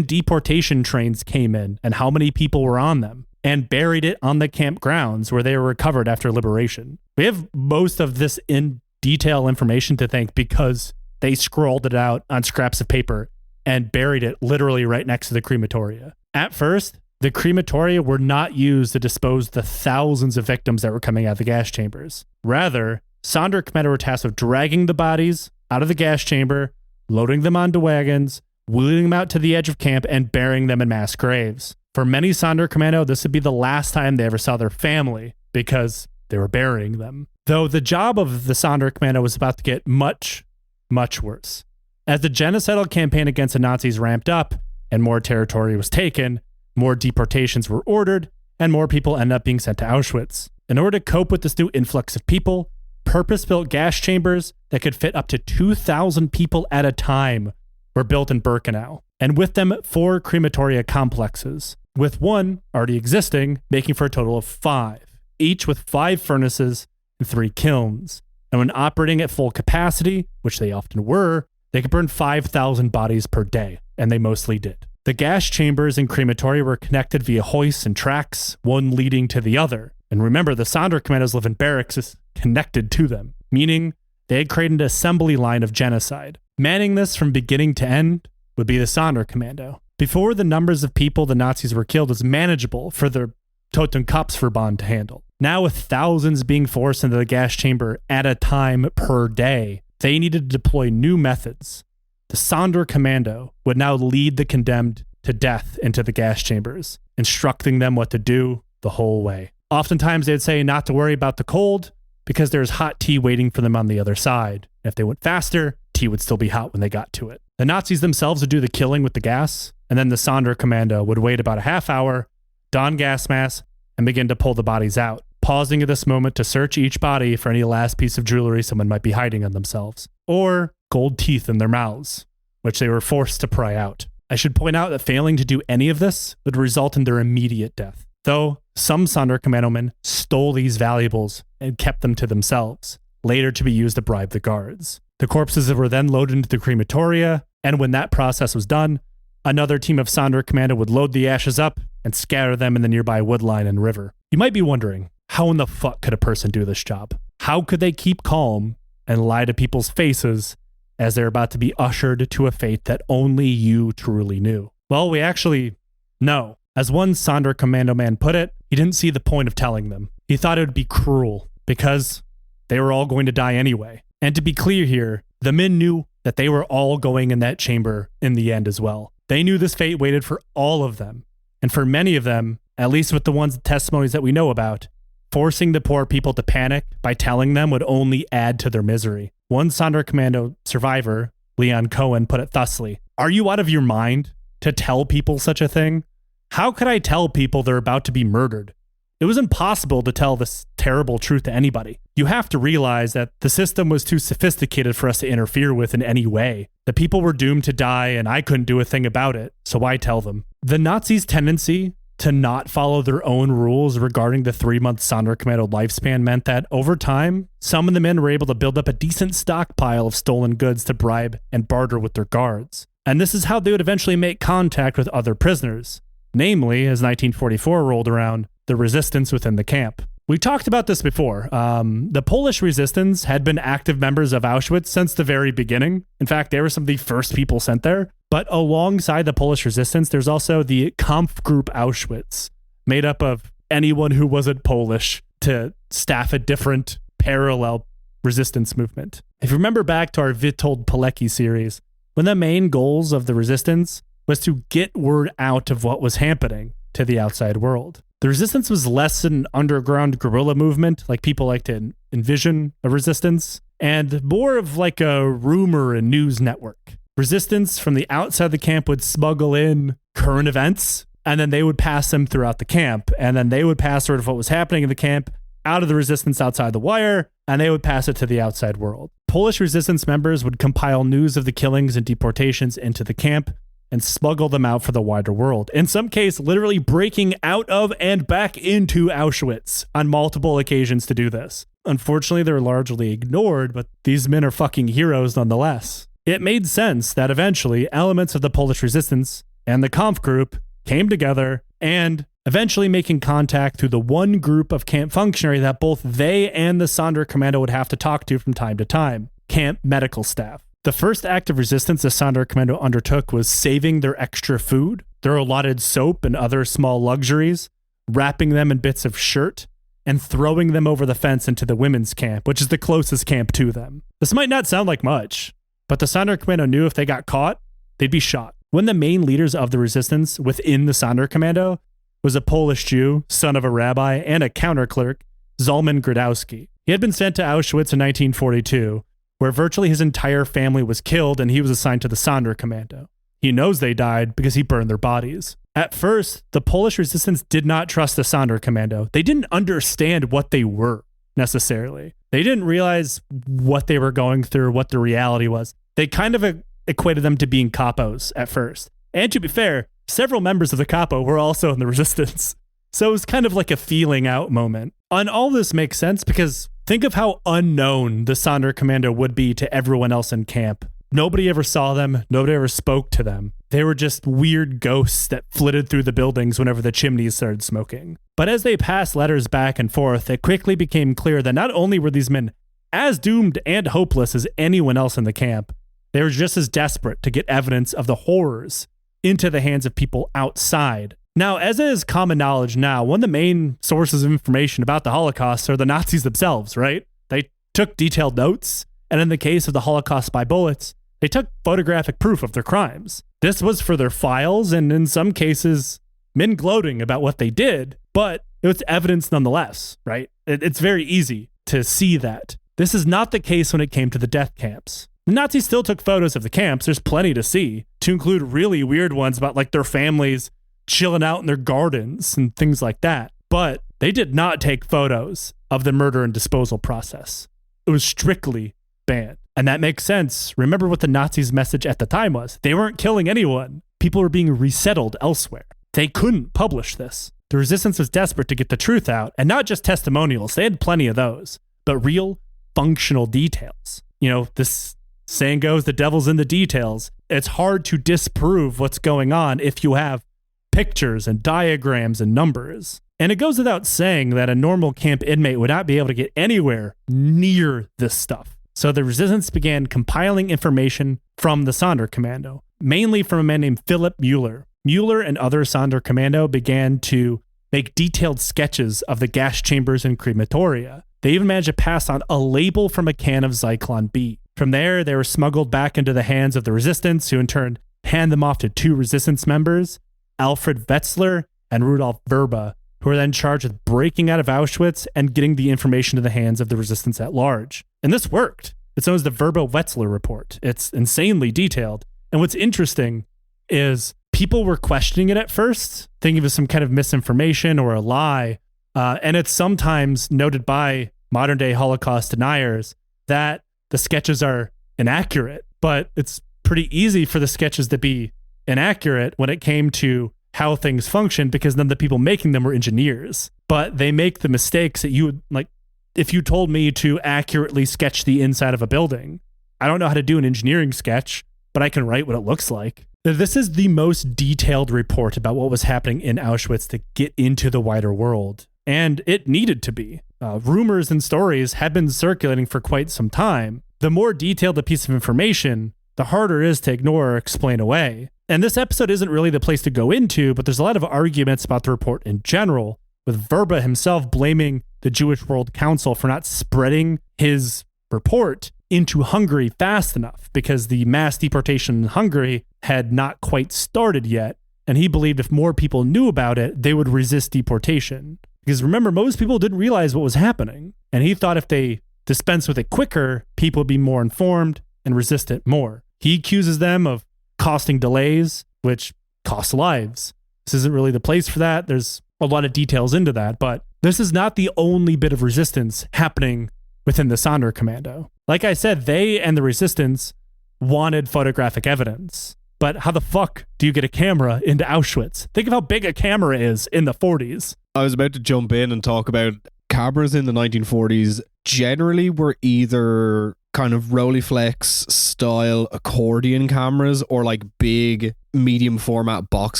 deportation trains came in and how many people were on them, and buried it on the camp grounds where they were recovered after liberation. We have most of this in detail information to thank because they scrawled it out on scraps of paper and buried it literally right next to the crematoria. At first, the crematoria were not used to dispose the thousands of victims that were coming out of the gas chambers. Rather, Sonderkommando were tasked with dragging the bodies out of the gas chamber, loading them onto wagons, wheeling them out to the edge of camp, and burying them in mass graves. For many Sonderkommando, this would be the last time they ever saw their family because they were burying them. Though the job of the Sonderkommando was about to get much, much worse. As the genocidal campaign against the Nazis ramped up and more territory was taken, more deportations were ordered, and more people ended up being sent to Auschwitz. In order to cope with this new influx of people, purpose-built gas chambers that could fit up to 2,000 people at a time were built in Birkenau, and with them 4 crematoria complexes, with one already existing, making for a total of 5, each with 5 furnaces and 3 kilns. And when operating at full capacity, which they often were, they could burn 5,000 bodies per day, and they mostly did. The gas chambers and crematoria were connected via hoists and tracks, one leading to the other. And remember, the Sonderkommandos live in barracks connected to them, meaning they had created an assembly line of genocide. Manning this from beginning to end would be the Sonderkommando. Before, the numbers of people the Nazis were killed was manageable for the Totenkopfverband to handle. Now, with thousands being forced into the gas chamber at a time per day, they needed to deploy new methods. The Sonderkommando would now lead the condemned to death into the gas chambers, instructing them what to do the whole way. Oftentimes, they'd say not to worry about the cold because there's hot tea waiting for them on the other side. And if they went faster, tea would still be hot when they got to it. The Nazis themselves would do the killing with the gas, and then the Sonderkommando would wait about a half hour, don gas masks, and begin to pull the bodies out, pausing at this moment to search each body for any last piece of jewelry someone might be hiding on themselves, or gold teeth in their mouths, which they were forced to pry out. I should point out that failing to do any of this would result in their immediate death, though some Sonderkommando men stole these valuables and kept them to themselves, later to be used to bribe the guards. The corpses were then loaded into the crematoria, and when that process was done, Another team of Sonderkommando would load the ashes up and scatter them in the nearby woodline and river. You might be wondering, how in the fuck could a person do this job? How could they keep calm and lie to people's faces as they're about to be ushered to a fate that only you truly knew? Well, we actually know. As one Sonderkommando man put it, he didn't see the point of telling them. He thought it would be cruel because they were all going to die anyway. And to be clear here, the men knew that they were all going in that chamber in the end as well. They knew this fate waited for all of them. And for many of them, at least with the testimonies that we know about, forcing the poor people to panic by telling them would only add to their misery. One Sonderkommando survivor, Leon Cohen, put it thusly: "Are you out of your mind to tell people such a thing? How could I tell people they're about to be murdered? It was impossible to tell this terrible truth to anybody. You have to realize that the system was too sophisticated for us to interfere with in any way. The people were doomed to die and I couldn't do a thing about it, so why tell them?" The Nazis' tendency to not follow their own rules regarding the 3-month Sonderkommando lifespan meant that over time, some of the men were able to build up a decent stockpile of stolen goods to bribe and barter with their guards. And this is how they would eventually make contact with other prisoners. Namely, as 1944 rolled around, the resistance within the camp. We talked about this before. The Polish resistance had been active members of Auschwitz since the very beginning. In fact, they were some of the first people sent there. But alongside the Polish resistance, there's also the Kampfgruppe Auschwitz, made up of anyone who wasn't Polish to staff a different parallel resistance movement. If you remember back to our Witold Pilecki series, one of the main goals of the resistance was to get word out of what was happening to the outside world. The resistance was less an underground guerrilla movement, like people like to envision a resistance, and more of like a rumor and news network. Resistance from the outside of the camp would smuggle in current events, and then they would pass them throughout the camp, and then they would pass sort of what was happening in the camp out of the resistance outside the wire, and they would pass it to the outside world. Polish resistance members would compile news of the killings and deportations into the camp, and smuggle them out for the wider world. In some case, literally breaking out of and back into Auschwitz on multiple occasions to do this. Unfortunately, they're largely ignored, but these men are fucking heroes nonetheless. It made sense that eventually elements of the Polish resistance and the Kampfgruppe came together and eventually making contact through the one group of camp functionary that both they and the Sonderkommando would have to talk to from time to time: camp medical staff. The first act of resistance the Sonderkommando undertook was saving their extra food, their allotted soap and other small luxuries, wrapping them in bits of shirt, and throwing them over the fence into the women's camp, which is the closest camp to them. This might not sound like much, but the Sonderkommando knew if they got caught, they'd be shot. One of the main leaders of the resistance within the Sonderkommando was a Polish Jew, son of a rabbi, and a counter clerk, Zalman Gradowski. He had been sent to Auschwitz in 1942, where virtually his entire family was killed, and he was assigned to the Sonderkommando. He knows they died because he burned their bodies. At first, the Polish resistance did not trust the Sonderkommando. They didn't understand what they were, necessarily. They didn't realize what they were going through, what the reality was. They kind of equated them to being Kapos at first. And to be fair, several members of the Kapo were also in the resistance. So it was kind of like a feeling out moment. And all this makes sense because think of how unknown the Sonderkommando would be to everyone else in camp. Nobody ever saw them. Nobody ever spoke to them. They were just weird ghosts that flitted through the buildings whenever the chimneys started smoking. But as they passed letters back and forth, it quickly became clear that not only were these men as doomed and hopeless as anyone else in the camp, they were just as desperate to get evidence of the horrors into the hands of people outside. Now, as is common knowledge now, one of the main sources of information about the Holocaust are the Nazis themselves, right? They took detailed notes, and in the case of the Holocaust by bullets, they took photographic proof of their crimes. This was for their files, and in some cases, men gloating about what they did, but it was evidence nonetheless, right? It's very easy to see that. This is not the case when it came to the death camps. The Nazis still took photos of the camps. There's plenty to see, to include really weird ones about like their families chilling out in their gardens and things like that. But they did not take photos of the murder and disposal process. It was strictly banned. And that makes sense. Remember what the Nazis' message at the time was. They weren't killing anyone. People were being resettled elsewhere. They couldn't publish this. The resistance was desperate to get the truth out, and not just testimonials. They had plenty of those, but real functional details. You know, this saying goes, the devil's in the details. It's hard to disprove what's going on if you have pictures and diagrams and numbers. And it goes without saying that a normal camp inmate would not be able to get anywhere near this stuff. So the resistance began compiling information from the Sonderkommando, mainly from a man named Filip Muller. Muller and other Sonderkommando began to make detailed sketches of the gas chambers and crematoria. They even managed to pass on a label from a can of Zyklon B. From there, they were smuggled back into the hands of the resistance, who in turn hand them off to two resistance members, Alfred Wetzler and Rudolf Verba, who were then charged with breaking out of Auschwitz and getting the information to the hands of the resistance at large. And this worked. It's known as the Verba-Wetzler report. It's insanely detailed. And what's interesting is people were questioning it at first, thinking it was some kind of misinformation or a lie. And it's sometimes noted by modern day Holocaust deniers that the sketches are inaccurate, but it's pretty easy for the sketches to be inaccurate when it came to how things function, because none of the people making them were engineers. But they make the mistakes that you would, like, if you told me to accurately sketch the inside of a building, I don't know how to do an engineering sketch, but I can write what it looks like. This is the most detailed report about what was happening in Auschwitz to get into the wider world. And it needed to be. Rumors and stories had been circulating for quite some time. The more detailed a piece of information, the harder it is to ignore or explain away. And this episode isn't really the place to go into, but there's a lot of arguments about the report in general, with Verba himself blaming the Jewish World Council for not spreading his report into Hungary fast enough, because the mass deportation in Hungary had not quite started yet. And he believed if more people knew about it, they would resist deportation. Because remember, most people didn't realize what was happening. And he thought if they dispensed with it quicker, people would be more informed and resist it more. He accuses them of costing delays, which cost lives. This isn't really the place for that. There's a lot of details into that, but this is not the only bit of resistance happening within the Sonderkommando. Like I said, they and the resistance wanted photographic evidence. But how the fuck do you get a camera into Auschwitz? Think of how big a camera is in the 40s. I was about to jump in and talk about cameras in the 1940s generally were either kind of Rolleiflex style accordion cameras or like big medium format box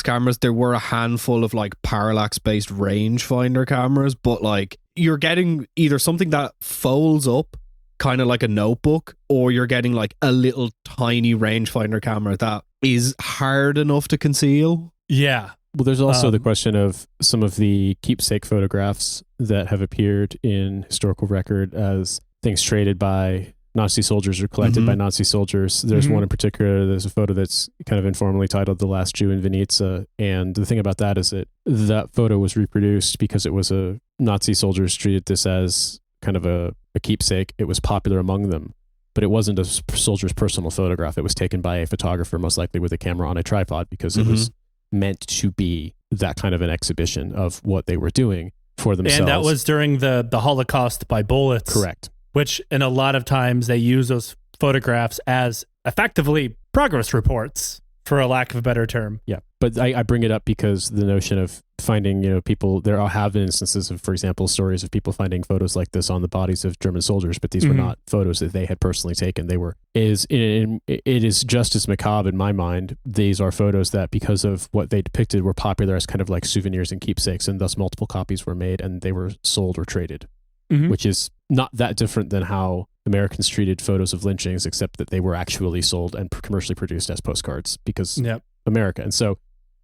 cameras. There were a handful of like parallax based rangefinder cameras, but like you're getting either something that folds up kind of like a notebook, or you're getting like a little tiny rangefinder camera that is hard enough to conceal. Yeah. Well, there's also the question of some of the keepsake photographs that have appeared in historical record as things traded by Nazi soldiers or collected by Nazi soldiers. There's one in particular, there's a photo that's kind of informally titled The Last Jew in Vinica. And the thing about that is that that photo was reproduced because it was a Nazi soldiers treated this as kind of a keepsake. It was popular among them, but it wasn't a soldier's personal photograph. It was taken by a photographer, most likely with a camera on a tripod, because it was meant to be that kind of an exhibition of what they were doing for themselves. And that was during the Holocaust by bullets. Correct. Which, in a lot of times, they use those photographs as effectively progress reports, for a lack of a better term. Yeah, but I bring it up because the notion of finding, people, there have been instances of, for example, stories of people finding photos like this on the bodies of German soldiers, but these were not photos that they had personally taken. It is just as macabre in my mind. These are photos that, because of what they depicted, were popular as kind of like souvenirs and keepsakes, and thus multiple copies were made and they were sold or traded, which is not that different than how Americans treated photos of lynchings, except that they were actually sold and commercially produced as postcards because America.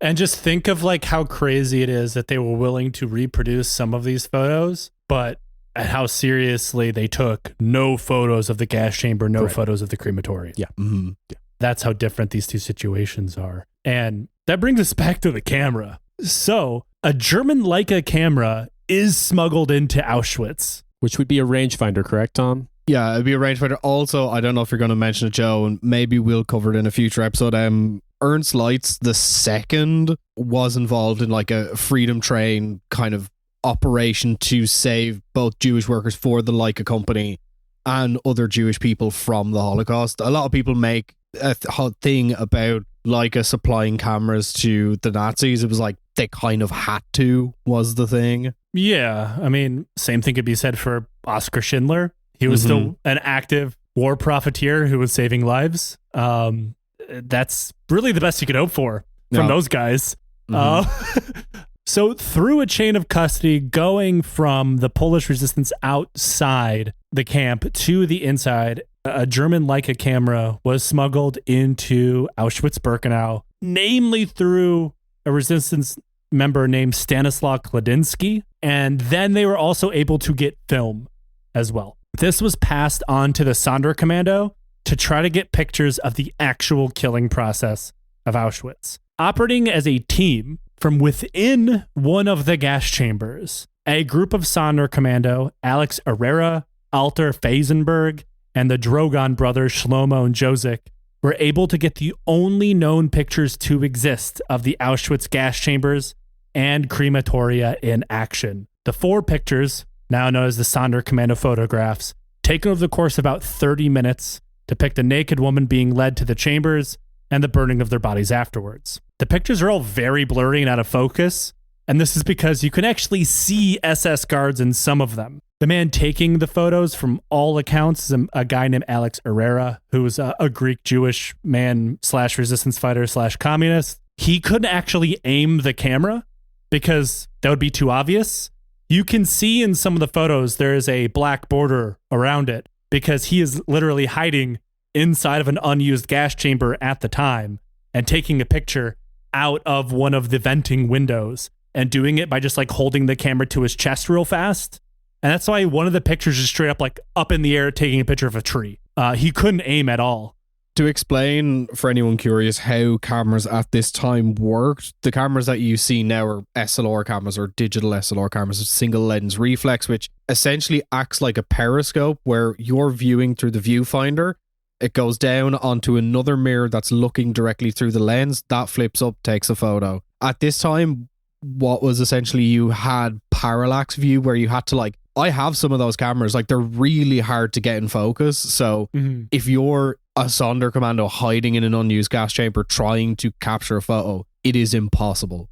And just think of like how crazy it is that they were willing to reproduce some of these photos, but how seriously they took no photos of the gas chamber, no photos of the crematory. Yeah. That's how different these two situations are. And that brings us back to the camera. So a German Leica camera is smuggled into Auschwitz. Which would be a rangefinder, correct, Tom? Yeah, it'd be a rangefinder. Also, I don't know if you're going to mention it, Joe, and maybe we'll cover it in a future episode. Ernst Leitz II was involved in like a freedom train kind of operation to save both Jewish workers for the Leica company and other Jewish people from the Holocaust. A lot of people make a thing about Leica supplying cameras to the Nazis. It was like they kind of had to, was the thing. Yeah, I mean, same thing could be said for Oskar Schindler. He was still an active war profiteer who was saving lives. That's really the best you could hope for from those guys. So through a chain of custody going from the Polish resistance outside the camp to the inside, a German Leica camera was smuggled into Auschwitz-Birkenau, namely through a resistance member named Stanislaw Kladinsky. And then they were also able to get film as well. This was passed on to the Sonderkommando to try to get pictures of the actual killing process of Auschwitz. Operating as a team from within one of the gas chambers, a group of Sonderkommando, Alex Herrera, Alter Feisenberg, and the Drogon brothers Shlomo and Josek were able to get the only known pictures to exist of the Auschwitz gas chambers and crematoria in action. The 4 pictures, now known as the Sonderkommando photographs, taken over the course of about 30 minutes, depict a naked woman being led to the chambers and the burning of their bodies afterwards. The pictures are all very blurry and out of focus, and this is because you can actually see SS guards in some of them. The man taking the photos, from all accounts, is a guy named Alex Herrera, who was a Greek Jewish man / resistance fighter / communist. He couldn't actually aim the camera because that would be too obvious. You can see in some of the photos there is a black border around it because he is literally hiding inside of an unused gas chamber at the time and taking a picture out of one of the venting windows and doing it by just like holding the camera to his chest real fast. And that's why one of the pictures is straight up like up in the air taking a picture of a tree. He couldn't aim at all. To explain for anyone curious how cameras at this time worked, the cameras that you see now are SLR cameras or digital SLR cameras, single lens reflex, which essentially acts like a periscope where you're viewing through the viewfinder. It goes down onto another mirror that's looking directly through the lens. That flips up, takes a photo. At this time, what was essentially you had parallax view where you had to like, I have some of those cameras, like they're really hard to get in focus. So if you're a Sonderkommando hiding in an unused gas chamber trying to capture a photo, it is impossible.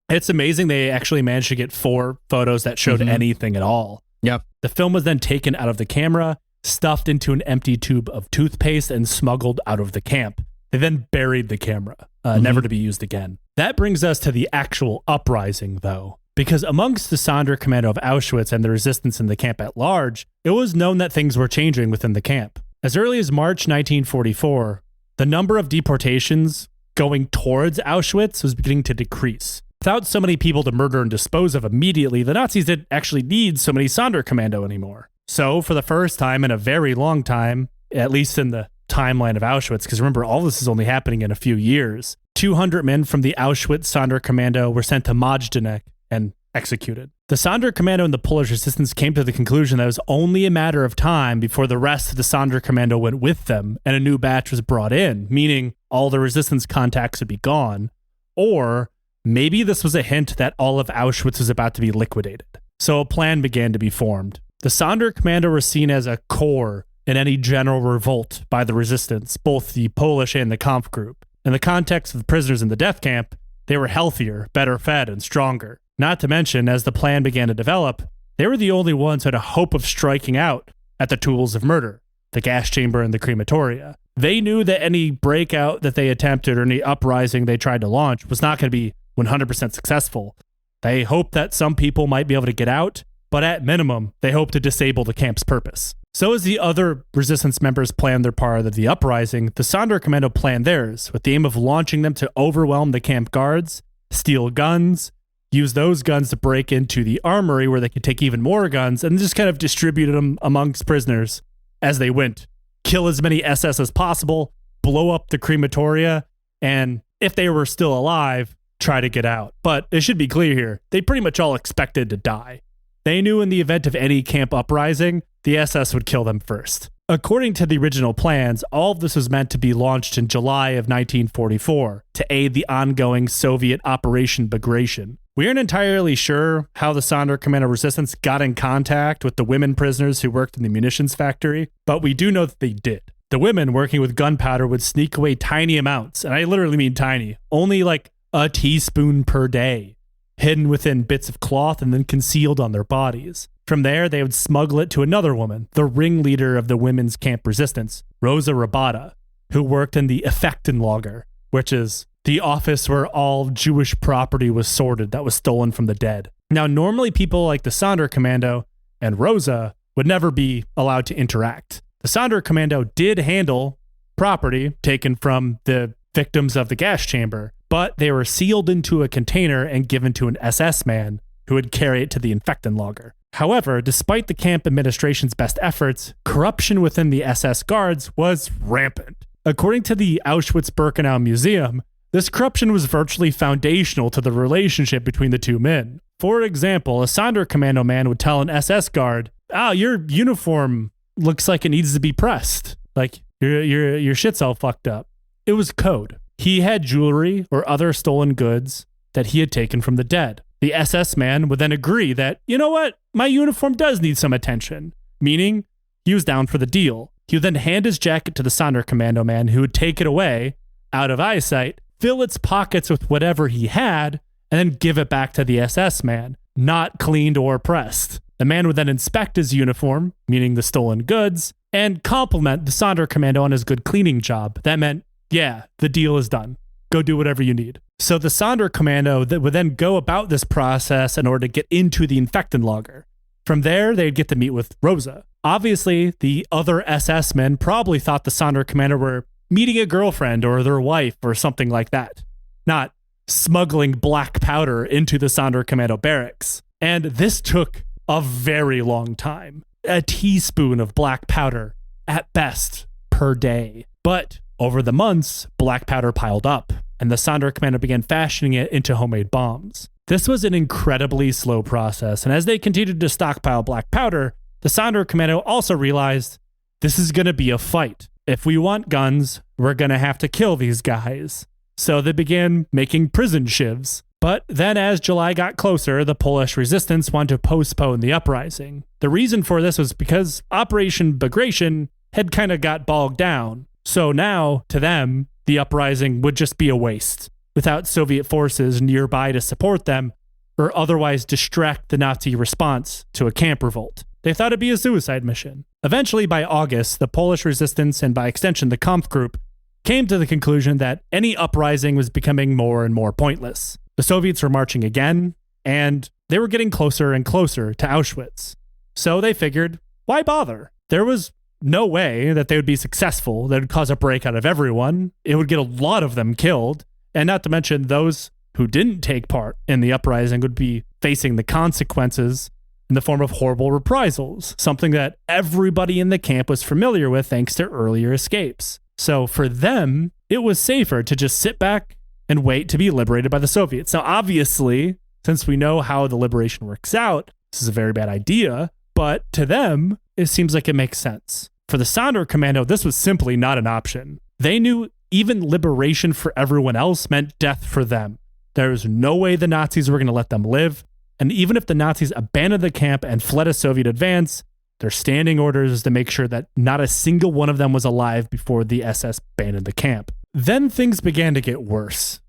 It's amazing they actually managed to get 4 photos that showed anything at all. Yep. The film was then taken out of the camera, stuffed into an empty tube of toothpaste, and smuggled out of the camp. They then buried the camera, never to be used again. That brings us to the actual uprising, though, because amongst the Sonderkommando of Auschwitz and the resistance in the camp at large, it was known that things were changing within the camp. As early as March 1944, the number of deportations going towards Auschwitz was beginning to decrease. Without so many people to murder and dispose of immediately, the Nazis didn't actually need so many Sonderkommando anymore. So, for the first time in a very long time, at least in the timeline of Auschwitz, because remember, all this is only happening in a few years, 200 men from the Auschwitz Sonderkommando were sent to Majdanek and executed. The Sonderkommando and the Polish resistance came to the conclusion that it was only a matter of time before the rest of the Sonderkommando went with them and a new batch was brought in, meaning all the resistance contacts would be gone. Or maybe this was a hint that all of Auschwitz was about to be liquidated. So a plan began to be formed. The Sonderkommando were seen as a core in any general revolt by the resistance, both the Polish and the Kampf group. In the context of the prisoners in the death camp, they were healthier, better fed, and stronger. Not to mention, as the plan began to develop, they were the only ones who had a hope of striking out at the tools of murder, the gas chamber and the crematoria. They knew that any breakout that they attempted or any uprising they tried to launch was not going to be 100% successful. They hoped that some people might be able to get out, but at minimum, they hoped to disable the camp's purpose. So as the other resistance members planned their part of the uprising, the Sonderkommando planned theirs, with the aim of launching them to overwhelm the camp guards, steal guns, use those guns to break into the armory where they could take even more guns, and just kind of distribute them amongst prisoners as they went. Kill as many SS as possible, blow up the crematoria, and if they were still alive, try to get out. But it should be clear here, they pretty much all expected to die. They knew in the event of any camp uprising, the SS would kill them first. According to the original plans, all of this was meant to be launched in July of 1944 to aid the ongoing Soviet Operation Bagration. We aren't entirely sure how the Sonderkommando resistance got in contact with the women prisoners who worked in the munitions factory, but we do know that they did. The women working with gunpowder would sneak away tiny amounts, and I literally mean tiny, only like a teaspoon per day, hidden within bits of cloth and then concealed on their bodies. From there, they would smuggle it to another woman, the ringleader of the women's camp resistance, Rosa Rabata, who worked in the Effektenlager, which is the office where all Jewish property was sorted that was stolen from the dead. Now, normally people like the Sonderkommando and Rosa would never be allowed to interact. The Sonderkommando did handle property taken from the victims of the gas chamber, but they were sealed into a container and given to an SS man who would carry it to the Effektenlager. However, despite the camp administration's best efforts, corruption within the SS guards was rampant. According to the Auschwitz-Birkenau Museum, this corruption was virtually foundational to the relationship between the two men. For example, a Sonderkommando man would tell an SS guard, your uniform looks like it needs to be pressed. Like, your shit's all fucked up. It was code. He had jewelry or other stolen goods that he had taken from the dead. The SS man would then agree that, you know what, my uniform does need some attention, meaning he was down for the deal. He would then hand his jacket to the Sonderkommando man, who would take it away, out of eyesight, fill its pockets with whatever he had, and then give it back to the SS man, not cleaned or pressed. The man would then inspect his uniform, meaning the stolen goods, and compliment the Sonderkommando on his good cleaning job. That meant, yeah, the deal is done. Go do whatever you need. So the Sonderkommando that would then go about this process in order to get into the Effektenlager. From there, they'd get to meet with Rosa. Obviously, the other SS men probably thought the Sonderkommando were meeting a girlfriend or their wife or something like that, not smuggling black powder into the Sonderkommando barracks. And this took a very long time. A teaspoon of black powder, at best, per day. But over the months, black powder piled up, and the Sonderkommando began fashioning it into homemade bombs. This was an incredibly slow process, and as they continued to stockpile black powder, the Sonderkommando also realized this is going to be a fight. If we want guns, we're going to have to kill these guys. So they began making prison shivs. But then as July got closer, the Polish resistance wanted to postpone the uprising. The reason for this was because Operation Bagration had kind of got bogged down. So now, to them, the uprising would just be a waste, without Soviet forces nearby to support them or otherwise distract the Nazi response to a camp revolt. They thought it'd be a suicide mission. Eventually, by August, the Polish resistance, and by extension the Kampfgruppe, came to the conclusion that any uprising was becoming more and more pointless. The Soviets were marching again, and they were getting closer and closer to Auschwitz. So they figured, why bother? There was no way that they would be successful, that would cause a breakout of everyone. It would get a lot of them killed, and not to mention those who didn't take part in the uprising would be facing the consequences in the form of horrible reprisals, something that everybody in the camp was familiar with thanks to earlier escapes. So for them, it was safer to just sit back and wait to be liberated by the Soviets. Now, obviously, since we know how the liberation works out, this is a very bad idea, but to them, it seems like it makes sense. For the Sonderkommando, this was simply not an option. They knew even liberation for everyone else meant death for them. There was no way the Nazis were going to let them live, and even if the Nazis abandoned the camp and fled a Soviet advance, their standing orders was to make sure that not a single one of them was alive before the SS abandoned the camp. Then things began to get worse.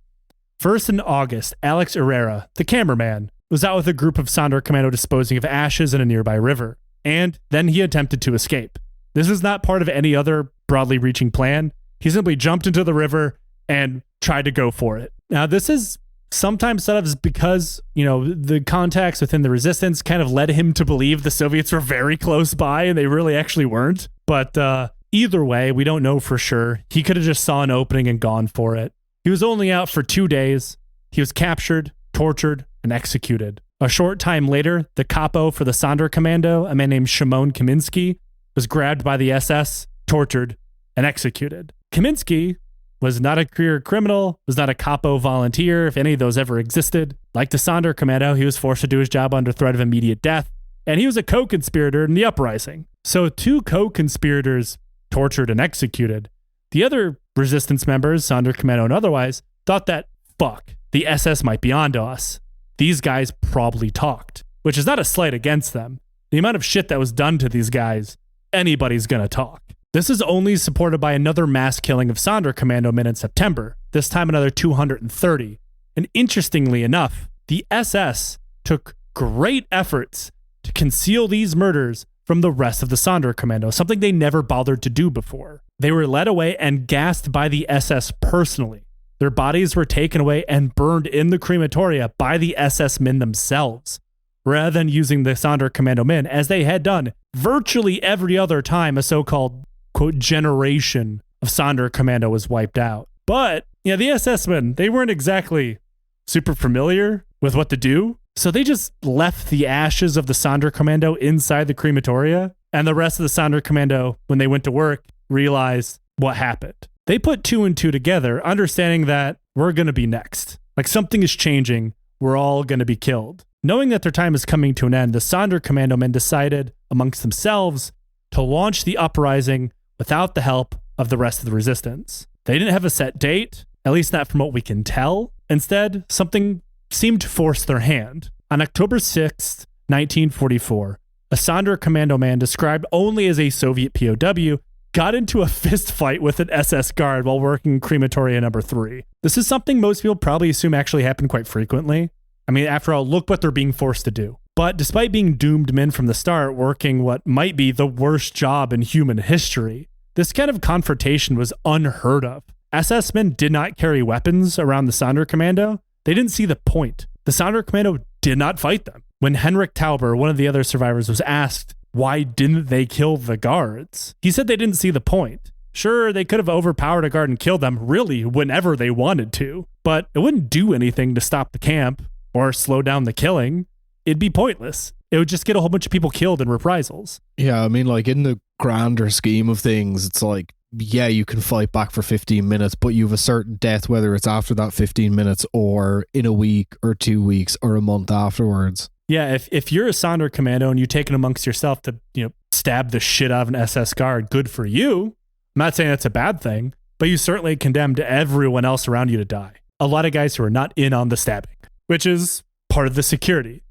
First in August, Alex Herrera, the cameraman, was out with a group of Sonderkommando disposing of ashes in a nearby river, and then he attempted to escape. This was not part of any other broadly reaching plan. He simply jumped into the river and tried to go for it. Now, this is sometimes set up as because, the contacts within the resistance kind of led him to believe the Soviets were very close by and they really actually weren't. But either way, we don't know for sure. He could have just saw an opening and gone for it. He was only out for 2 days. He was captured, tortured, and executed. A short time later, the capo for the Sonderkommando, a man named Szymon Kaminski, was grabbed by the SS, tortured, and executed. Kaminski was not a career criminal, was not a capo volunteer, if any of those ever existed. Like the Sonderkommando, he was forced to do his job under threat of immediate death, and he was a co-conspirator in the uprising. So 2 co-conspirators tortured and executed. The other resistance members, Sonderkommando and otherwise, thought that, the SS might be onto us. These guys probably talked, which is not a slight against them. The amount of shit that was done to these guys, anybody's gonna talk. This is only supported by another mass killing of Sonderkommando men in September, this time another 230. And interestingly enough, the SS took great efforts to conceal these murders from the rest of the Sonderkommando, something they never bothered to do before. They were led away and gassed by the SS personally. Their bodies were taken away and burned in the crematoria by the SS men themselves, rather than using the Sonderkommando men, as they had done virtually every other time a so-called, quote, generation of Sonderkommando was wiped out. But, the SS men, they weren't exactly super familiar with what to do, so they just left the ashes of the Sonderkommando inside the crematoria, and the rest of the Sonderkommando, when they went to work, realized what happened. They put two and two together, understanding that we're going to be next. Like, something is changing. We're all going to be killed. Knowing that their time is coming to an end, the Sonderkommando men decided amongst themselves to launch the uprising without the help of the rest of the resistance. They didn't have a set date, at least not from what we can tell. Instead, something seemed to force their hand. On October 6th, 1944, a Sonderkommando man described only as a Soviet POW got into a fist fight with an SS guard while working crematoria number 3. This is something most people probably assume actually happened quite frequently. I mean, after all, look what they're being forced to do. But despite being doomed men from the start, working what might be the worst job in human history, this kind of confrontation was unheard of. SS men did not carry weapons around the Sonderkommando. They didn't see the point. The Sonderkommando did not fight them. When Henryk Tauber, one of the other survivors, was asked why didn't they kill the guards, he said they didn't see the point. Sure, they could have overpowered a guard and killed them really whenever they wanted to, but it wouldn't do anything to stop the camp or slow down the killing. It'd be pointless. It would just get a whole bunch of people killed in reprisals. Yeah, I mean, like, in the grander scheme of things, it's like, yeah, you can fight back for 15 minutes, but you have a certain death, whether it's after that 15 minutes or in a week or 2 weeks or a month afterwards. Yeah, if you're a Sonderkommando and you take it amongst yourself to, stab the shit out of an SS guard, good for you. I'm not saying that's a bad thing, but you certainly condemned everyone else around you to die. A lot of guys who are not in on the stabbing, which is part of the security,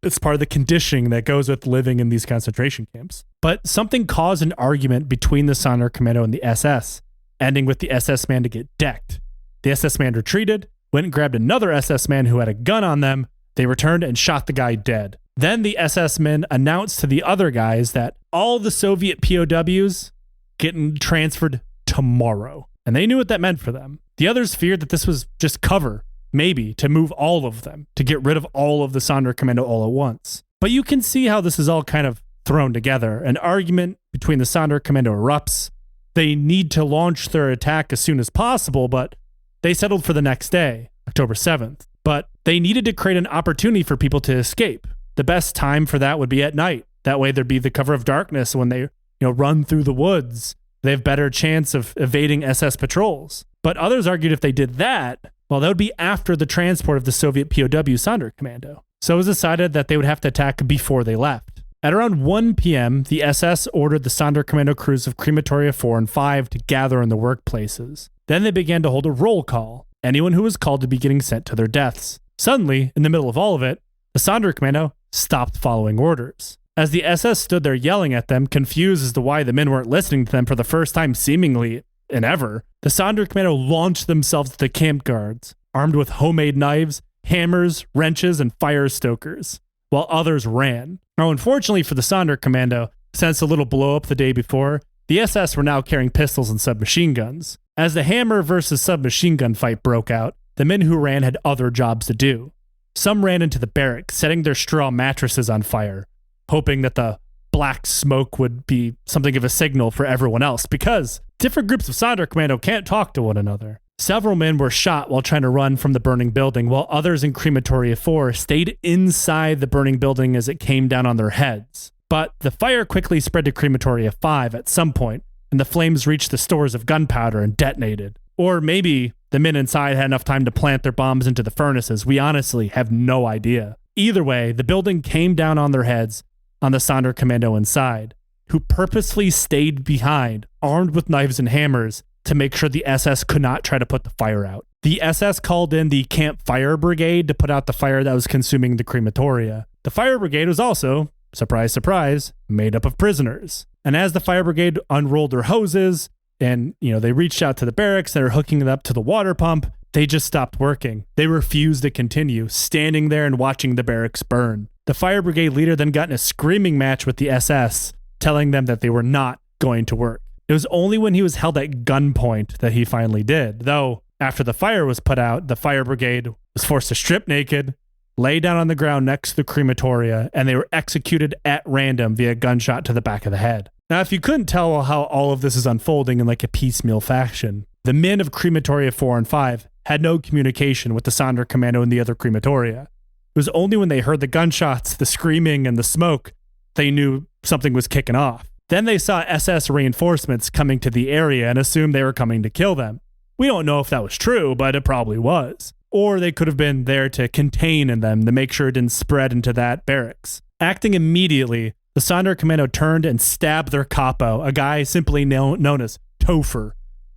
It's part of the conditioning that goes with living in these concentration camps. But something caused an argument between the Sonderkommando and the SS, ending with the SS man to get decked. The SS man retreated, went and grabbed another SS man who had a gun on them. They returned and shot the guy dead. Then the SS men announced to the other guys that all the Soviet POWs getting transferred tomorrow. And they knew what that meant for them. The others feared that this was just cover, maybe, to move all of them, to get rid of all of the Sonderkommando all at once. But you can see how this is all kind of thrown together. An argument between the Sonderkommando erupts. They need to launch their attack as soon as possible, but they settled for the next day, October 7th. But they needed to create an opportunity for people to escape. The best time for that would be at night. That way there'd be the cover of darkness when they, run through the woods. They have better chance of evading SS patrols. But others argued if they did that, well, that would be after the transport of the Soviet POW Sonderkommando. So it was decided that they would have to attack before they left. At around 1 p.m., the SS ordered the Sonderkommando crews of Crematoria 4 and 5 to gather in the workplaces. Then they began to hold a roll call. Anyone who was called to be getting sent to their deaths. Suddenly, in the middle of all of it, the Sonderkommando stopped following orders. As the SS stood there yelling at them, confused as to why the men weren't listening to them for the first time seemingly in ever, the Sonderkommando launched themselves at the camp guards, armed with homemade knives, hammers, wrenches, and fire stokers, while others ran. Now, unfortunately for the Sonderkommando, since a little blow-up the day before, the SS were now carrying pistols and submachine guns. As the hammer versus submachine gun fight broke out, the men who ran had other jobs to do. Some ran into the barracks, setting their straw mattresses on fire, hoping that the black smoke would be something of a signal for everyone else, because different groups of Sonderkommando can't talk to one another. Several men were shot while trying to run from the burning building, while others in Crematoria 4 stayed inside the burning building as it came down on their heads. But the fire quickly spread to Crematoria 5 at some point, and the flames reached the stores of gunpowder and detonated. Or maybe the men inside had enough time to plant their bombs into the furnaces. We honestly have no idea. Either way, the building came down on their heads on the Sonderkommando inside, who purposely stayed behind, armed with knives and hammers, to make sure the SS could not try to put the fire out. The SS called in the Camp Fire Brigade to put out the fire that was consuming the crematoria. The fire brigade was also, surprise, surprise, made up of prisoners. And as the fire brigade unrolled their hoses and, they reached out to the barracks that are hooking it up to the water pump, they just stopped working. They refused to continue, standing there and watching the barracks burn. The fire brigade leader then got in a screaming match with the SS, telling them that they were not going to work. It was only when he was held at gunpoint that he finally did, though after the fire was put out, the fire brigade was forced to strip naked, lay down on the ground next to the crematoria, and they were executed at random via gunshot to the back of the head. Now, if you couldn't tell how all of this is unfolding in like a piecemeal fashion, the men of crematoria 4 and 5 had no communication with the Sonderkommando and the other crematoria. It was only when they heard the gunshots, the screaming, and the smoke, they knew something was kicking off. Then they saw SS reinforcements coming to the area and assumed they were coming to kill them. We don't know if that was true, but it probably was. Or they could have been there to contain them to make sure it didn't spread into that barracks. Acting immediately, the Sonderkommando turned and stabbed their capo, a guy simply known as Tauber,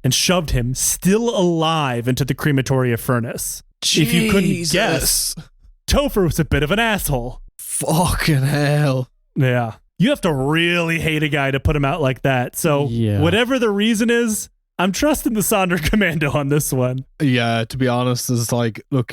and shoved him still alive into the crematoria furnace. Jesus. If you couldn't guess, Tauber was a bit of an asshole. Fucking hell. Yeah. You have to really hate a guy to put him out like that. So whatever the reason is, I'm trusting the Sonderkommando on this one. Yeah, to be honest, it's like, look,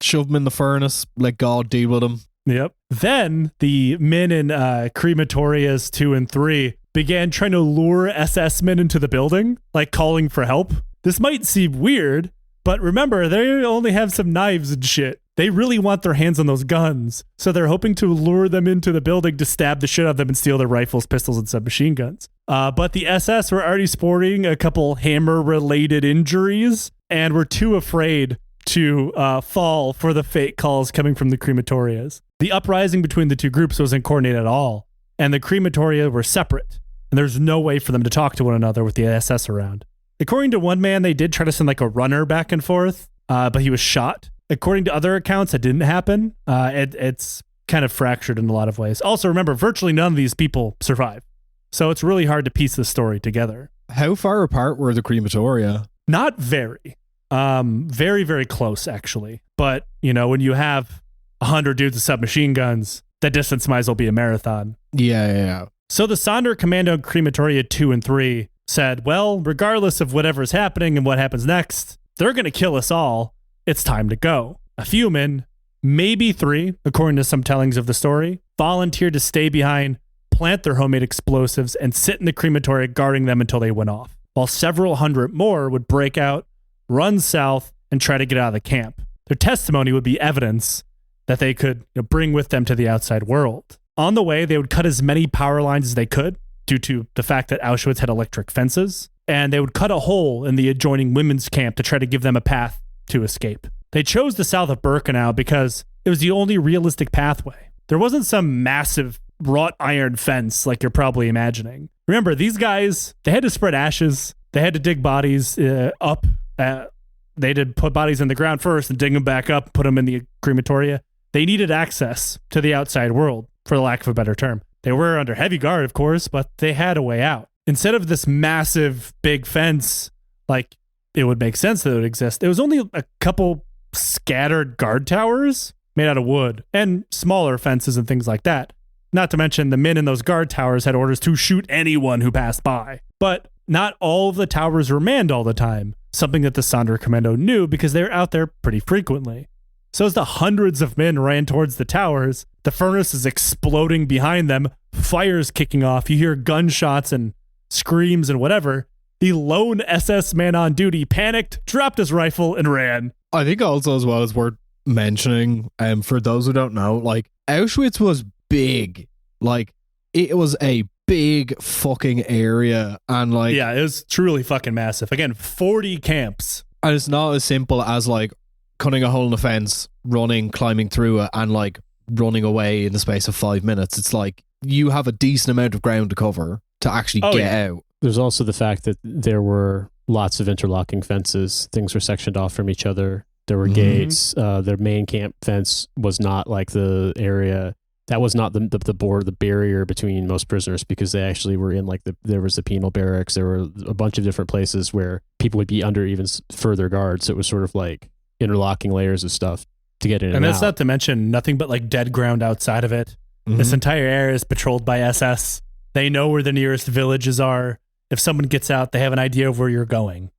shove him in the furnace, let God deal with him. Yep. Then the men in crematorias 2 and 3 began trying to lure SS men into the building, like calling for help. This might seem weird, but remember, they only have some knives and shit. They really want their hands on those guns. So they're hoping to lure them into the building to stab the shit out of them and steal their rifles, pistols, and submachine guns. But the SS were already sporting a couple hammer-related injuries and were too afraid to fall for the fake calls coming from the crematorias. The uprising between the two groups wasn't coordinated at all, and the crematoria were separate, and there's no way for them to talk to one another with the SS around. According to one man, they did try to send like a runner back and forth, but he was shot. According to other accounts, it didn't happen. It's kind of fractured in a lot of ways. Also, remember, virtually none of these people survive. So it's really hard to piece the story together. How far apart were the crematoria? Not very. Very, very close, actually. But, when you have 100 dudes with submachine guns, the distance might as well be a marathon. Yeah. So the Sonderkommando crematoria 2 and 3 said, well, regardless of whatever's happening and what happens next, they're going to kill us all. It's time to go. A few men, maybe 3, according to some tellings of the story, volunteered to stay behind, plant their homemade explosives, and sit in the crematoria guarding them until they went off, while several hundred more would break out, run south, and try to get out of the camp. Their testimony would be evidence that they could bring with them to the outside world. On the way, they would cut as many power lines as they could, due to the fact that Auschwitz had electric fences, and they would cut a hole in the adjoining women's camp to try to give them a path to escape. They chose the south of Birkenau because it was the only realistic pathway. There wasn't some massive wrought iron fence like you're probably imagining. Remember, these guys, they had to spread ashes. They had to dig bodies up. They did put bodies in the ground first and dig them back up, put them in the crematoria. They needed access to the outside world, for the lack of a better term. They were under heavy guard, of course, but they had a way out. Instead of this massive big fence, like it would make sense that it would exist, it was only a couple scattered guard towers made out of wood and smaller fences and things like that. Not to mention the men in those guard towers had orders to shoot anyone who passed by. But not all of the towers were manned all the time, something that the Sonderkommando knew because they were out there pretty frequently. So as the hundreds of men ran towards the towers, the furnace is exploding behind them, fires kicking off, you hear gunshots and screams and whatever. The lone SS man on duty panicked, dropped his rifle, and ran. I think also as well as worth mentioning, for those who don't know, like Auschwitz was big. Like it was a big fucking area, and like yeah, it was truly fucking massive. Again, 40 camps. And it's not as simple as like cutting a hole in the fence, running, climbing through it, and like running away in the space of 5 minutes. It's like you have a decent amount of ground to cover to actually get out. There's also the fact that there were lots of interlocking fences. Things were sectioned off from each other. There were gates. Their main camp fence was not like the area. That was not the border, the barrier between most prisoners, because they actually were in like there was the penal barracks. There were a bunch of different places where people would be under even further guard. So it was sort of like interlocking layers of stuff to get in and that's out. not to mention nothing but like dead ground outside of it. This entire area is patrolled by SS. They know where the nearest villages are. If someone gets out, they have an idea of where you're going,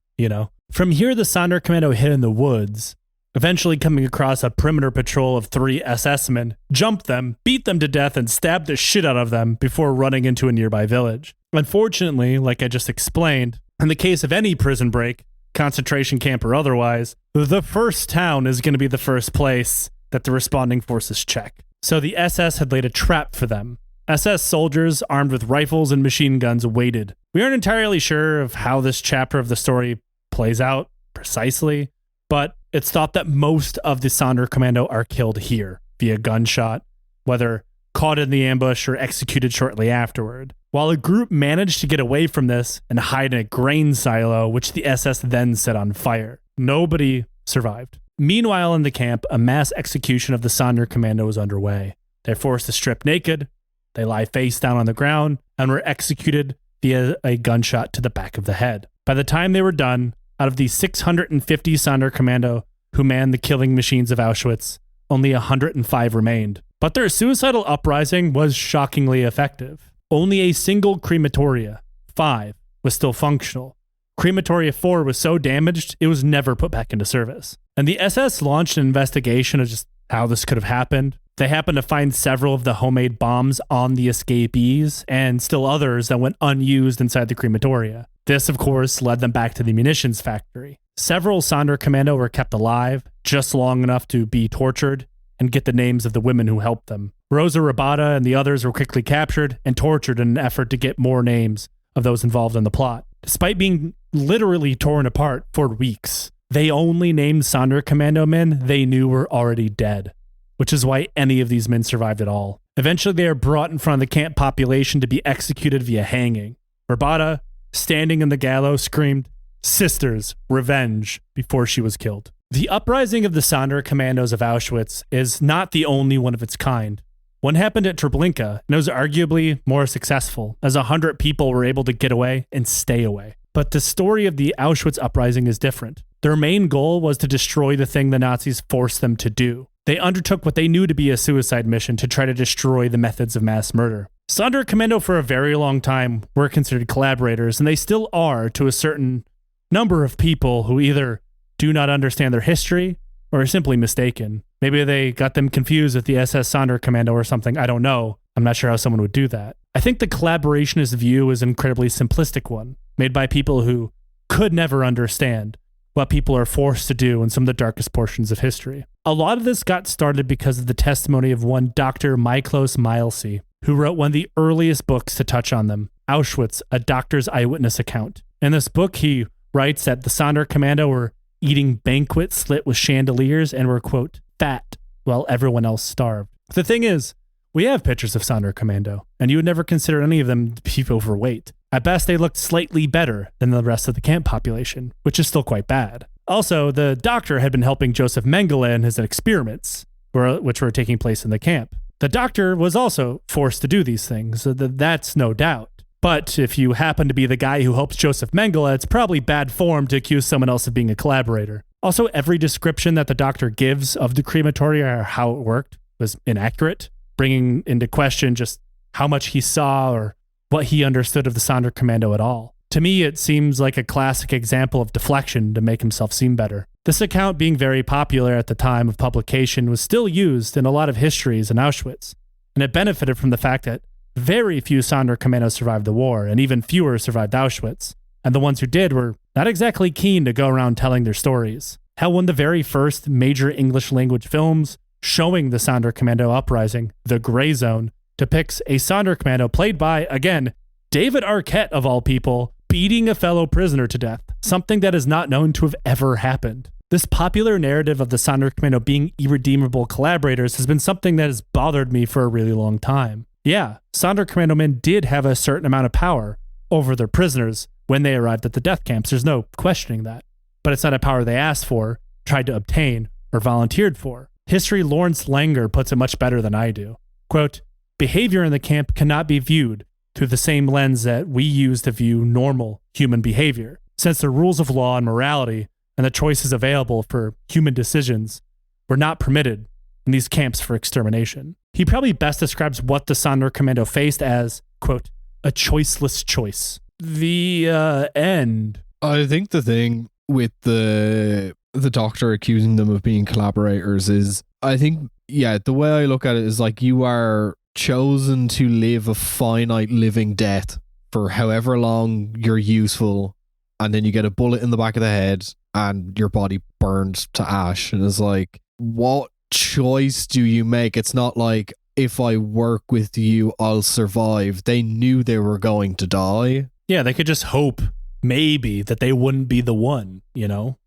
From here, the Sonderkommando hid in the woods, eventually coming across a perimeter patrol of 3 SS men, jumped them, beat them to death, and stabbed the shit out of them before running into a nearby village. Unfortunately, like I just explained, in the case of any prison break, concentration camp or otherwise, the first town is going to be the first place that the responding forces check. So the SS had laid a trap for them. SS soldiers armed with rifles and machine guns waited. We aren't entirely sure of how this chapter of the story plays out precisely, but it's thought that most of the Sonderkommando are killed here via gunshot, whether caught in the ambush or executed shortly afterward. While a group managed to get away from this and hide in a grain silo, which the SS then set on fire. Nobody survived. Meanwhile, in the camp, a mass execution of the Sonderkommando was underway. They're forced to strip naked, they lie face down on the ground, and were executed via a gunshot to the back of the head. By the time they were done, out of the 650 Sonderkommando who manned the killing machines of Auschwitz, only 105 remained. But their suicidal uprising was shockingly effective. Only a single crematoria, 5, was still functional. Crematoria 4 was so damaged, it was never put back into service. And the SS launched an investigation of just how this could have happened. They happened to find several of the homemade bombs on the escapees, and still others that went unused inside the crematoria. This, of course, led them back to the munitions factory. Several Sonderkommando were kept alive, just long enough to be tortured and get the names of the women who helped them. Rosa Rabata and the others were quickly captured and tortured in an effort to get more names of those involved in the plot. Despite being literally torn apart for weeks, they only named Sonderkommando men they knew were already dead, which is why any of these men survived at all. Eventually, they are brought in front of the camp population to be executed via hanging. Rabata, standing in the gallows, screamed, "Sisters, revenge," before she was killed. The uprising of the Sonderkommandos of Auschwitz is not the only one of its kind. One happened at Treblinka, and it was arguably more successful, as 100 people were able to get away and stay away. But the story of the Auschwitz uprising is different. Their main goal was to destroy the thing the Nazis forced them to do. They undertook what they knew to be a suicide mission to try to destroy the methods of mass murder. Sonderkommando for a very long time were considered collaborators, and they still are to a certain number of people who either do not understand their history or are simply mistaken. Maybe they got them confused with the SS Sonderkommando or something. I don't know. I'm not sure how someone would do that. I think the collaborationist view is an incredibly simplistic one, made by people who could never understand what people are forced to do in some of the darkest portions of history. A lot of this got started because of the testimony of one Dr. Miklos Milesi, who wrote one of the earliest books to touch on them, Auschwitz, A Doctor's Eyewitness Account. In this book, he writes that the Sonderkommando were eating banquets lit with chandeliers and were, quote, fat while everyone else starved. The thing is, we have pictures of Sonderkommando, and you would never consider any of them to be overweight. At best, they looked slightly better than the rest of the camp population, which is still quite bad. Also, the doctor had been helping Joseph Mengele in his experiments, which were taking place in the camp. The doctor was also forced to do these things, so that's no doubt. But if you happen to be the guy who helps Joseph Mengele, it's probably bad form to accuse someone else of being a collaborator. Also, every description that the doctor gives of the crematoria or how it worked was inaccurate, bringing into question just how much he saw or what he understood of the Sonderkommando at all. To me, it seems like a classic example of deflection to make himself seem better. This account, being very popular at the time of publication, was still used in a lot of histories in Auschwitz, and it benefited from the fact that very few Sonderkommandos survived the war, and even fewer survived Auschwitz, and the ones who did were not exactly keen to go around telling their stories. Hell, one of the very first major English language films showing the Sonderkommando uprising, The Grey Zone, depicts a Sonderkommando played by, again, David Arquette of all people, beating a fellow prisoner to death, something that is not known to have ever happened. This popular narrative of the Sonderkommando being irredeemable collaborators has been something that has bothered me for a really long time. Yeah, Sonderkommando men did have a certain amount of power over their prisoners when they arrived at the death camps. There's no questioning that. But it's not a power they asked for, tried to obtain, or volunteered for. History Lawrence Langer puts it much better than I do. Quote, behavior in the camp cannot be viewed through the same lens that we use to view normal human behavior, since the rules of law and morality and the choices available for human decisions were not permitted in these camps for extermination. He probably best describes what the Sonderkommando faced as, quote, a choiceless choice. The end. I think the thing with the the doctor accusing them of being collaborators is, I think, the way I look at it is like you are chosen to live a finite living death for however long you're useful, and then you get a bullet in the back of the head and your body burned to ash. And it's like, what choice do you make? It's not like, if I work with you, I'll survive. They knew they were going to die. Yeah, they could just hope maybe that they wouldn't be the one, you know?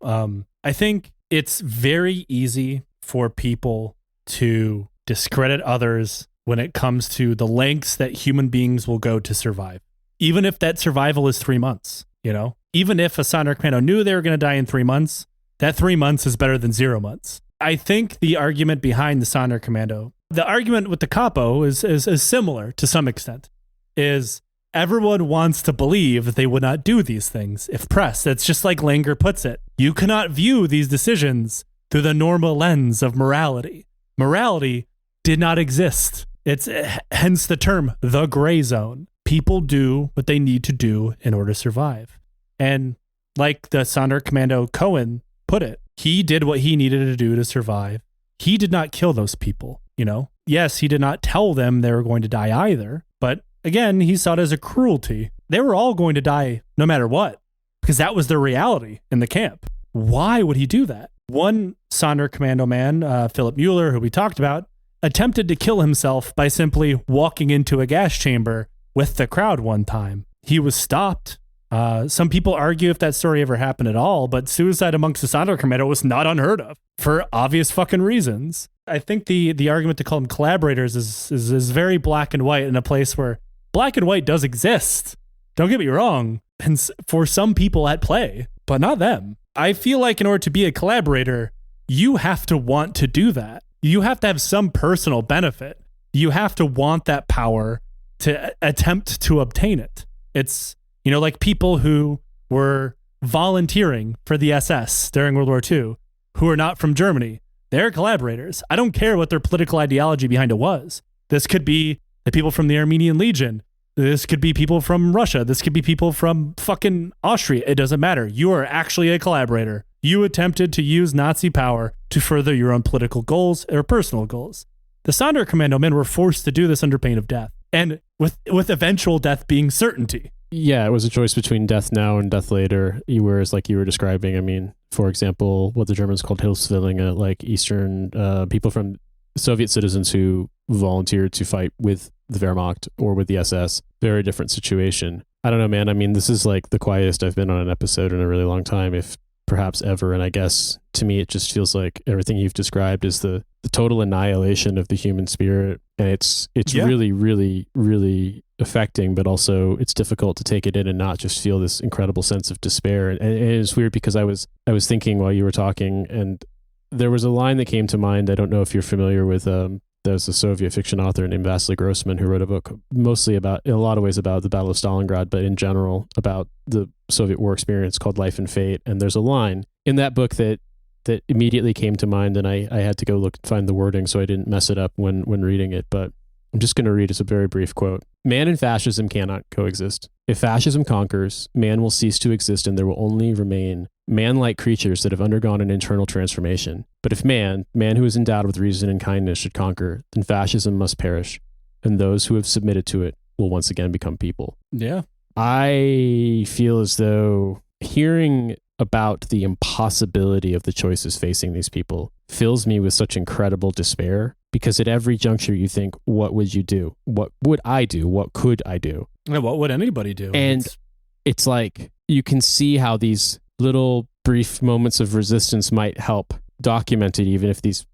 I think it's very easy for people to discredit others when it comes to the lengths that human beings will go to survive. Even if that survival is 3 months, you know? Even if a Sonderkommando knew they were going to die in 3 months, that 3 months is better than 0 months. I think the argument behind the Sonderkommando, the argument with the Capo is similar to some extent, is everyone wants to believe that they would not do these things if pressed. It's just like Langer puts it. You cannot view these decisions through the normal lens of morality. Morality did not exist. It's hence the term, the gray zone. People do what they need to do in order to survive. And like the Sonderkommando Cohen put it, he did what he needed to do to survive. He did not kill those people, you know? Yes, he did not tell them they were going to die either, but again, he saw it as a cruelty. They were all going to die no matter what, because that was their reality in the camp. Why would he do that? One Sonderkommando man, Filip Muller, who we talked about, attempted to kill himself by simply walking into a gas chamber with the crowd one time. He was stopped. Some people argue if that story ever happened at all, but suicide amongst the Sonderkommando was not unheard of for obvious fucking reasons. I think the argument to call them collaborators is very black and white in a place where black and white does exist. Don't get me wrong. And for some people at play, but not them. I feel like in order to be a collaborator, you have to want to do that. You have to have some personal benefit. You have to want that power to attempt to obtain it. It's, you know, like people who were volunteering for the SS during World War II, who are not from Germany. They're collaborators. I don't care what their political ideology behind it was. This could be the people from the Armenian Legion. This could be people from Russia. This could be people from fucking Austria. It doesn't matter. You are actually a collaborator. You attempted to use Nazi power to further your own political goals or personal goals. The Sonderkommando men were forced to do this under pain of death, and with eventual death being certainty. Yeah, it was a choice between death now and death later. Whereas, like you were describing, I mean, for example, what the Germans called Hilfswillinge, like Eastern people from Soviet citizens who volunteered to fight with the Wehrmacht or with the SS. Very different situation. I don't know, man. I mean, this is like the quietest I've been on an episode in a really long time, if perhaps ever. And I guess to me, it just feels like everything you've described is the total annihilation of the human spirit. And it's really, really, really affecting, but also it's difficult to take it in and not just feel this incredible sense of despair. And it's weird because I was thinking while you were talking, and there was a line that came to mind. I don't know if you're familiar with, there's a Soviet fiction author named Vasily Grossman who wrote a book mostly about, in a lot of ways, about the Battle of Stalingrad, but in general about the Soviet war experience called Life and Fate. And there's a line in that book that immediately came to mind, and I had to go find the wording so I didn't mess it up when reading it, but I'm just going to read. It's a very brief quote. Man and fascism cannot coexist. If fascism conquers, man will cease to exist and there will only remain man-like creatures that have undergone an internal transformation. But if man who is endowed with reason and kindness should conquer, then fascism must perish, and those who have submitted to it will once again become people. Yeah. I feel as though hearing about the impossibility of the choices facing these people fills me with such incredible despair, because at every juncture you think, what would you do? What would I do? What could I do? Yeah, what would anybody do? And it's like you can see how these little brief moments of resistance might help document it, even if these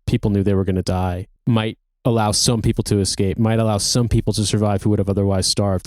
people knew they were going to die, might allow some people to escape, might allow some people to survive who would have otherwise starved.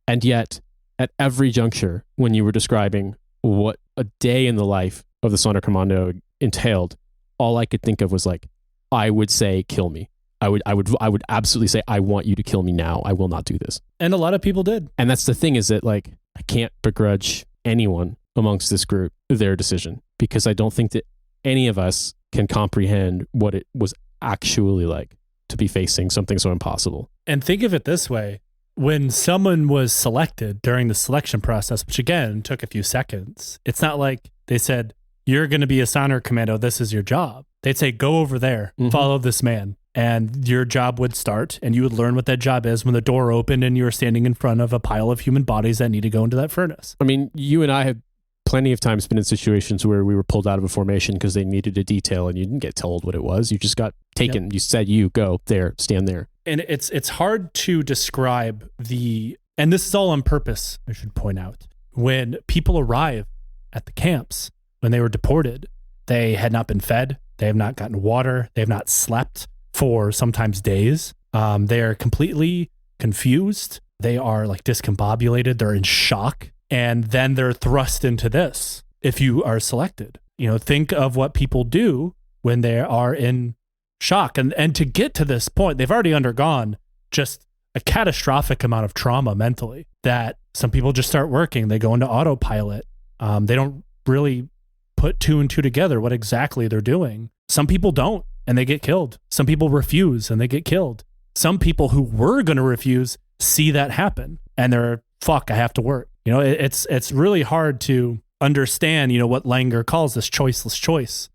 And yet at every juncture, when you were describing what a day in the life of the Sonderkommando entailed, all I could think of was like, I would say, kill me. I would absolutely say, I want you to kill me now. I will not do this. And a lot of people did. And that's the thing, is that like, I can't begrudge anyone amongst this group their decision, because I don't think that any of us can comprehend what it was actually like to be facing something so impossible. And think of it this way. When someone was selected during the selection process, which again took a few seconds, it's not like they said, you're going to be a Sonderkommando. This is your job. They'd say, go over there, follow this man. And your job would start, and you would learn what that job is when the door opened and you were standing in front of a pile of human bodies that need to go into that furnace. I mean, you and I have plenty of times been in situations where we were pulled out of a formation because they needed a detail and you didn't get told what it was. You just got taken. Yep. You said, you go there, stand there. And it's hard to describe and this is all on purpose, I should point out. When people arrive at the camps, when they were deported, they had not been fed. They have not gotten water. They have not slept for sometimes days. They are completely confused. They are like discombobulated. They're in shock. And then they're thrust into this if you are selected. Think of what people do when they are in shock. And to get to this point, they've already undergone just a catastrophic amount of trauma mentally that some people just start working. They go into autopilot. They don't really put two and two together what exactly they're doing. Some people don't, and they get killed. Some people refuse and they get killed. Some people who were going to refuse see that happen and they're, fuck, I have to work. It's really hard to understand, what Langer calls this choiceless choice.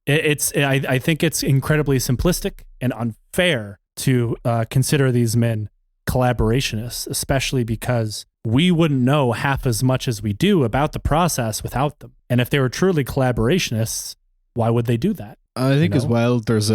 I think it's incredibly simplistic and unfair to consider these men collaborationists, especially because we wouldn't know half as much as we do about the process without them. And if they were truly collaborationists, why would they do that? I think as well, there's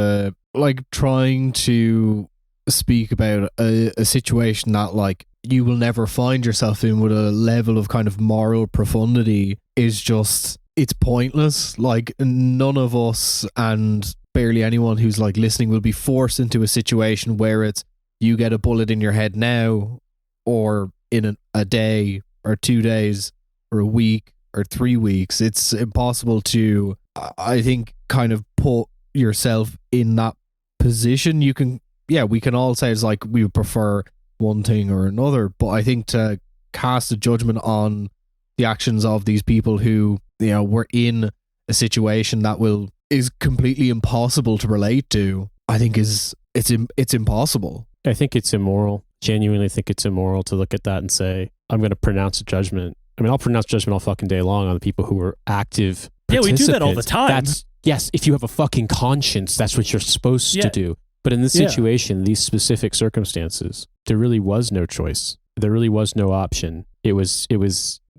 trying to speak about a situation that you will never find yourself in with a level of kind of moral profundity is just, it's pointless. None of us and barely anyone who's listening will be forced into a situation where it's you get a bullet in your head now or in a day or 2 days or a week or 3 weeks. It's impossible to, I think, kind of put yourself in that position. We can all say it's we would prefer one thing or another, but I think to cast a judgment on the actions of these people who, were in a situation that is completely impossible to relate to, I think it's impossible. I think it's immoral. Genuinely think it's immoral to look at that and say, I'm going to pronounce a judgment. I mean, I'll pronounce judgment all fucking day long on the people who were active participants. Yeah, we do that all the time. Yes, if you have a fucking conscience, that's what you're supposed to do. But in this situation, these specific circumstances, there really was no choice. There really was no option. It was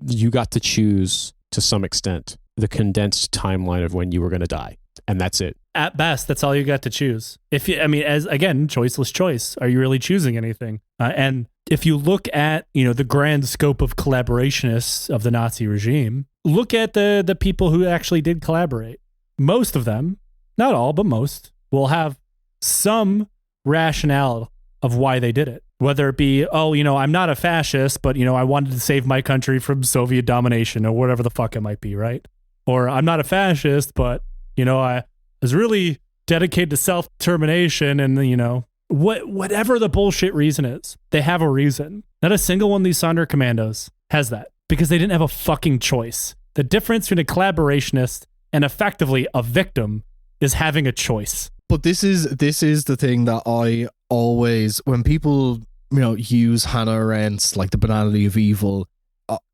you got to choose to some extent the condensed timeline of when you were going to die. And that's it. At best, that's all you got to choose. Choiceless choice. Are you really choosing anything? And if you look at, the grand scope of collaborationists of the Nazi regime, look at the people who actually did collaborate. Most of them, not all, but most, will have some rationale of why they did it. Whether it be, I'm not a fascist, but, I wanted to save my country from Soviet domination or whatever the fuck it might be, right? Or I'm not a fascist, but, I was really dedicated to self-determination and, whatever the bullshit reason is, they have a reason. Not a single one of these Sonderkommandos has that because they didn't have a fucking choice. The difference between a collaborationist and effectively a victim is having a choice. But this is the thing that I always, when people, use Hannah Arendt's the banality of evil,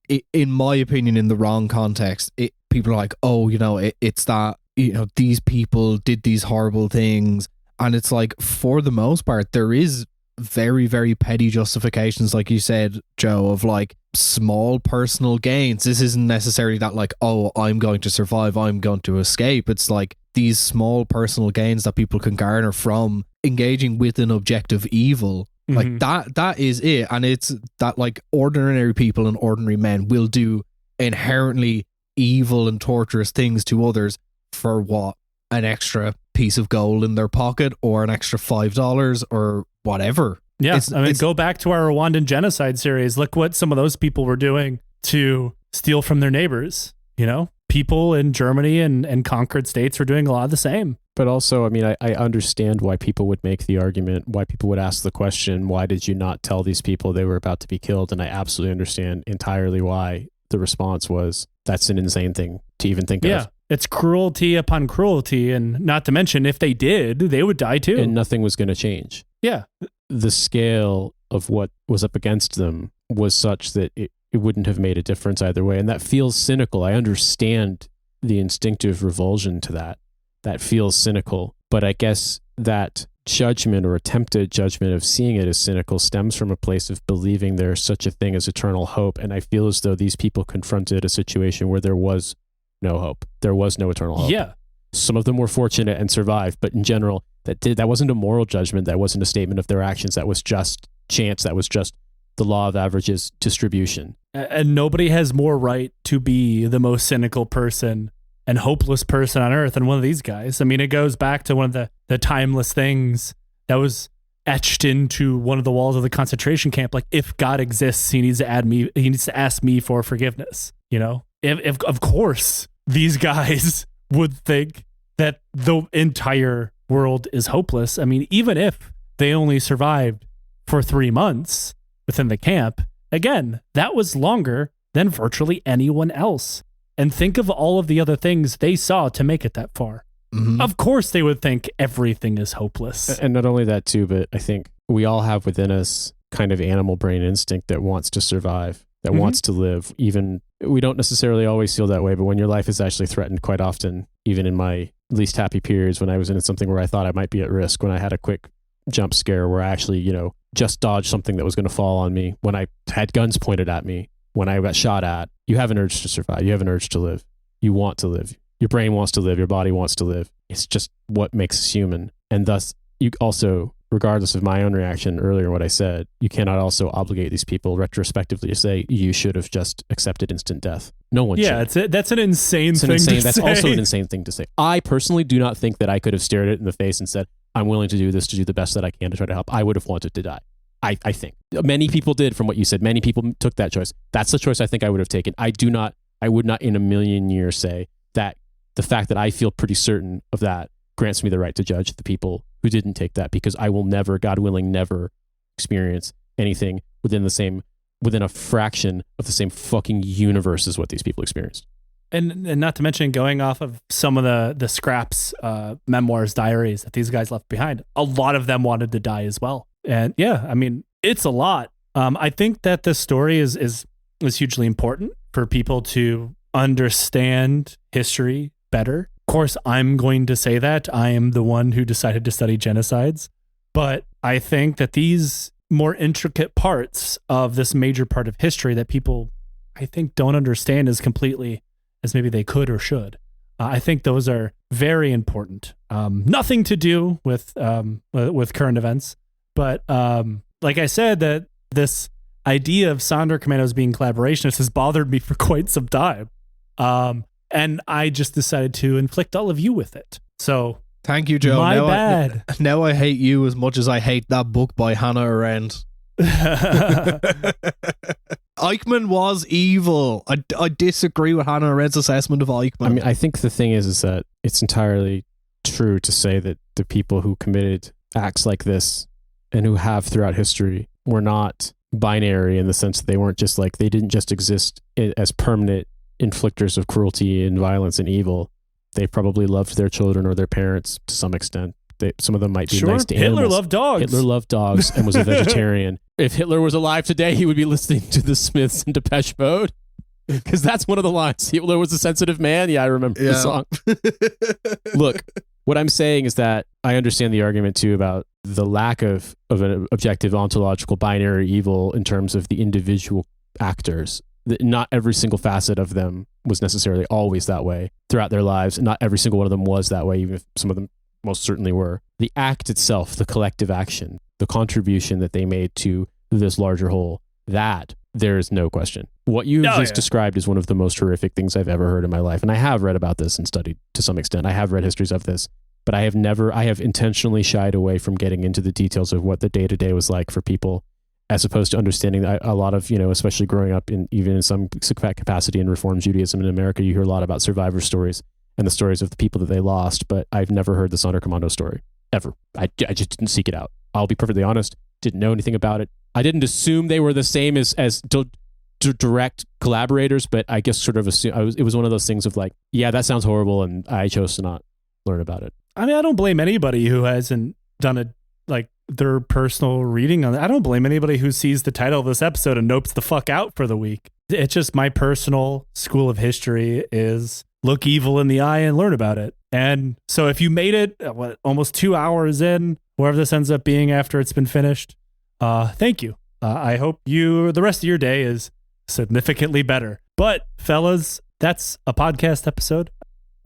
in my opinion, in the wrong context, people are like, oh, it's that, these people did these horrible things. And it's for the most part, there is very, very petty justifications, like you said, Joe, of small personal gains. This isn't necessarily that oh, I'm going to survive, I'm going to escape. It's these small personal gains that people can garner from engaging with an objective evil. That is it. And it's that ordinary people and ordinary men will do inherently evil and torturous things to others for what? An extra piece of gold in their pocket or an extra $5 or whatever. Yeah, go back to our Rwandan genocide series. Look what some of those people were doing to steal from their neighbors. People in Germany and conquered states were doing a lot of the same. But also, I understand why people would make the argument, why people would ask the question, why did you not tell these people they were about to be killed? And I absolutely understand entirely why the response was, that's an insane thing to even think of. It's cruelty upon cruelty. And not to mention, if they did, they would die too. And nothing was going to change. Yeah. The scale of what was up against them was such that it wouldn't have made a difference either way. And that feels cynical. I understand the instinctive revulsion to that. That feels cynical. But I guess that judgment or attempted judgment of seeing it as cynical stems from a place of believing there's such a thing as eternal hope. And I feel as though these people confronted a situation where there was no hope. There was no eternal hope. Yeah. Some of them were fortunate and survived, but in general, that wasn't a moral judgment. That wasn't a statement of their actions. That was just chance. That was just the law of averages distribution. And nobody has more right to be the most cynical person and hopeless person on earth than one of these guys. I mean, it goes back to one of the timeless things that was etched into one of the walls of the concentration camp. Like, if God exists, he needs to ask me for forgiveness. You know, if of course these guys would think that the entire world is hopeless. I mean, even if they only survived for 3 months within the camp, again, that was longer than virtually anyone else. And think of all of the other things they saw to make it that far. Mm-hmm. Of course they would think everything is hopeless. And not only that too, but I think we all have within us kind of animal brain instinct that wants to survive, that wants to live. Even we don't necessarily always feel that way, but when your life is actually threatened quite often, even in my least happy periods when I was in something where I thought I might be at risk, when I had a quick jump scare where I actually, just dodged something that was going to fall on me, when I had guns pointed at me, when I got shot at, you have an urge to survive. You have an urge to live. You want to live. Your brain wants to live. Your body wants to live. It's just what makes us human. And thus, you also, regardless of my own reaction earlier, what I said, you cannot also obligate these people retrospectively to say, you should have just accepted instant death. No one should. That's an insane thing to say. That's also an insane thing to say. I personally do not think that I could have stared it in the face and said, I'm willing to do this to do the best that I can to try to help. I would have wanted to die. I think many people did, from what you said. Many people took that choice. That's the choice I think I would have taken. I would not in a million years say that the fact that I feel pretty certain of that grants me the right to judge the people who didn't take that, because I will never, God willing, never experience anything within a fraction of the same fucking universe as what these people experienced. And not to mention, going off of some of the scraps, memoirs, diaries that these guys left behind, a lot of them wanted to die as well. And yeah, I mean, it's a lot. I think that this story is hugely important for people to understand history better. Of course, I'm going to say that. I am the one who decided to study genocides. But I think that these more intricate parts of this major part of history that people, I think, don't understand as completely as maybe they could or should. I think those are very important. Nothing to do with current events. But like I said, that this idea of Sonderkommandos being collaborationists has bothered me for quite some time. And I just decided to inflict all of you with it. So thank you, Joe. My bad. Now I hate you as much as I hate that book by Hannah Arendt. Eichmann was evil. I disagree with Hannah Arendt's assessment of Eichmann. I mean, I think the thing is that it's entirely true to say that the people who committed acts like this and who have throughout history were not binary, in the sense that they didn't just exist as permanent inflictors of cruelty and violence and evil. They probably loved their children or their parents to some extent. Some of them might be nice to animals. Hitler loved dogs. Hitler loved dogs and was a vegetarian. If Hitler was alive today, he would be listening to the Smiths and Depeche Mode, because that's one of the lines. Hitler was a sensitive man. Yeah, I remember the song. Look, what I'm saying is that I understand the argument too about the lack of an objective ontological binary evil in terms of the individual actors. Not every single facet of them was necessarily always that way throughout their lives. Not every single one of them was that way, even if some of them most certainly were. The act itself, the collective action, the contribution that they made to this larger whole, that there is no question. What you just described is one of the most horrific things I've ever heard in my life. And I have read about this and studied to some extent. I have read histories of this, but I have intentionally shied away from getting into the details of what the day-to-day was like for people, as opposed to understanding a lot of, especially growing up even in some capacity in Reform Judaism in America, you hear a lot about survivor stories and the stories of the people that they lost, but I've never heard the Sonderkommando story, ever. I just didn't seek it out. I'll be perfectly honest, didn't know anything about it. I didn't assume they were the same as direct collaborators, but I guess sort of it was one of those things of like, yeah, that sounds horrible, and I chose to not learn about it. I mean, I don't blame anybody who hasn't done their personal reading on it. I don't blame anybody who sees the title of this episode and nopes the fuck out for the week. It's just my personal school of history is look evil in the eye and learn about it. And so if you made it, almost 2 hours in, wherever this ends up being after it's been finished, thank you. I hope the rest of your day is significantly better. But fellas, that's a podcast episode.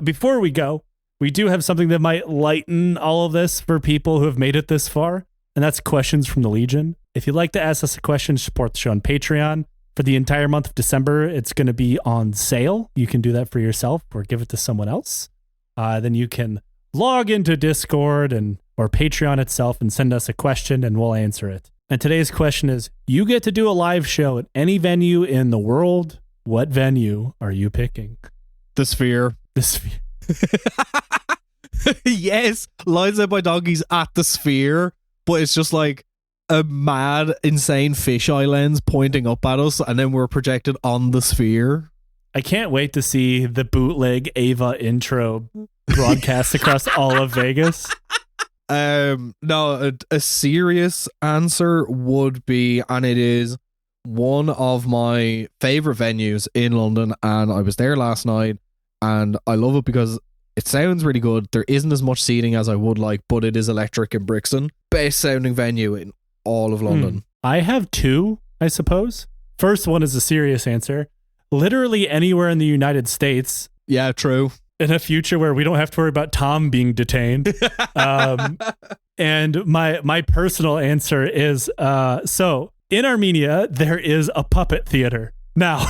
Before we go, we do have something that might lighten all of this for people who have made it this far, and that's questions from the Legion. If you'd like to ask us a question, support the show on Patreon. For the entire month of December, it's going to be on sale. You can do that for yourself or give it to someone else. Then you can log into Discord or Patreon itself and send us a question and we'll answer it. And today's question is, you get to do a live show at any venue in the world. What venue are you picking? The Sphere. The Sphere. Yes, Lines Out by Donkeys at the Sphere, but it's just like a mad, insane fisheye lens pointing up at us, and then we're projected on the Sphere. I can't wait to see the bootleg Ava intro broadcast across all of Vegas. No, a serious answer would be, and it is one of my favorite venues in London, and I was there last night, and I love it because it sounds really good. There isn't as much seating as I would like, but it is electric in Brixton. Best sounding venue in all of London. I have two, I suppose. First one is a serious answer. Literally anywhere in the United States. Yeah, true. In a future where we don't have to worry about Tom being detained. And my personal answer is, so in Armenia, there is a puppet theater. Now,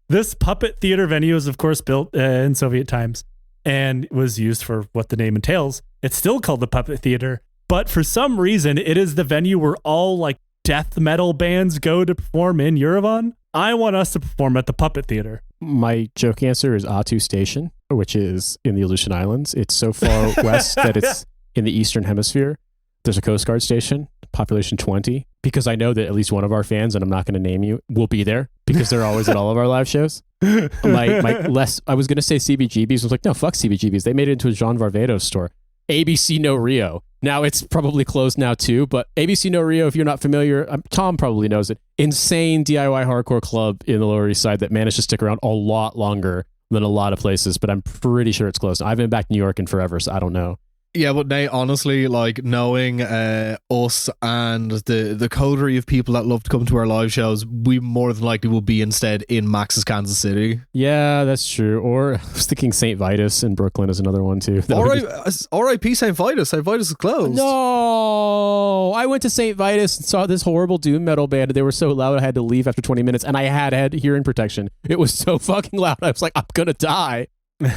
this puppet theater venue is, of course, built in Soviet times and was used for what the name entails. It's still called the Puppet Theater, but for some reason, it is the venue where all like death metal bands go to perform in Yerevan. I want us to perform at the Puppet Theater. My joke answer is Atu Station, which is in the Aleutian Islands. It's so far west that it's in the Eastern Hemisphere. There's a Coast Guard station, population 20, because I know that at least one of our fans, and I'm not going to name you, will be there because they're always at all of our live shows. I was going to say CBGB's. I was like, no, fuck CBGB's. They made it into a John Varvatos store. ABC No Rio. Now it's probably closed now too, but ABC No Rio, if you're not familiar, Tom probably knows it. Insane DIY hardcore club in the Lower East Side that managed to stick around a lot longer than a lot of places, but I'm pretty sure it's closed. I haven't been back to New York in forever, so I don't know. Yeah, but Nate, honestly, like knowing us and the coterie of people that love to come to our live shows, we more than likely will be instead in Max's Kansas City. Yeah, that's true. Or I was thinking St. Vitus in Brooklyn is another one too. R.I.P. St. Vitus. St. Vitus is closed. No, I went to St. Vitus and saw this horrible doom metal band. They were so loud I had to leave after 20 minutes, and I had hearing protection. It was so fucking loud. I was like, I'm gonna die.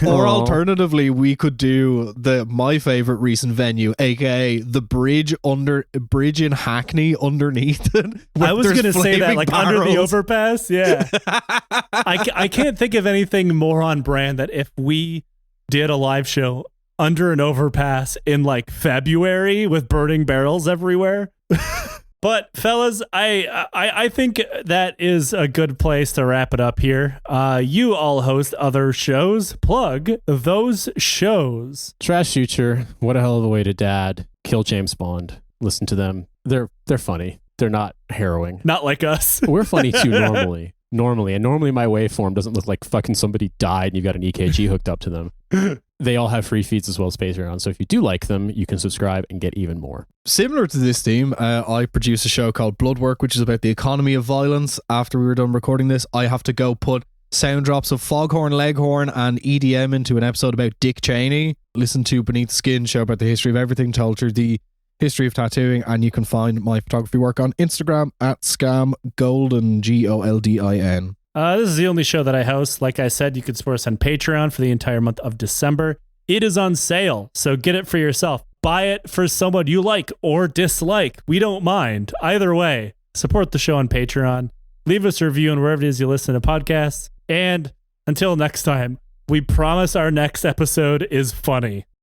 Or alternatively, we could do my favorite recent venue, aka the bridge in Hackney underneath it. I was going to say that, like barrels. Under the overpass. Yeah. I can't think of anything more on brand that if we did a live show under an overpass in like February with burning barrels everywhere. But fellas, I think that is a good place to wrap it up here. You all host other shows. Plug those shows. Trash Future, what a hell of a way to dad. Kill James Bond. Listen to them. They're funny. They're not harrowing. Not like us. We're funny too normally. Normally my waveform doesn't look like fucking somebody died and you got an EKG hooked up to them. They all have free feeds as well as Patreon. So if you do like them, you can subscribe and get even more. Similar to this theme, I produce a show called Bloodwork, which is about the economy of violence. After we were done recording this, I have to go put sound drops of Foghorn Leghorn and EDM into an episode about Dick Cheney. Listen to Beneath the Skin, show about the history of everything, told through the history of tattooing, and you can find my photography work on Instagram at scamgolden, Goldin. This is the only show that I host. Like I said, you can support us on Patreon for the entire month of December. It is on sale, so get it for yourself. Buy it for someone you like or dislike. We don't mind. Either way, support the show on Patreon. Leave us a review on wherever it is you listen to podcasts. And until next time, we promise our next episode is funny.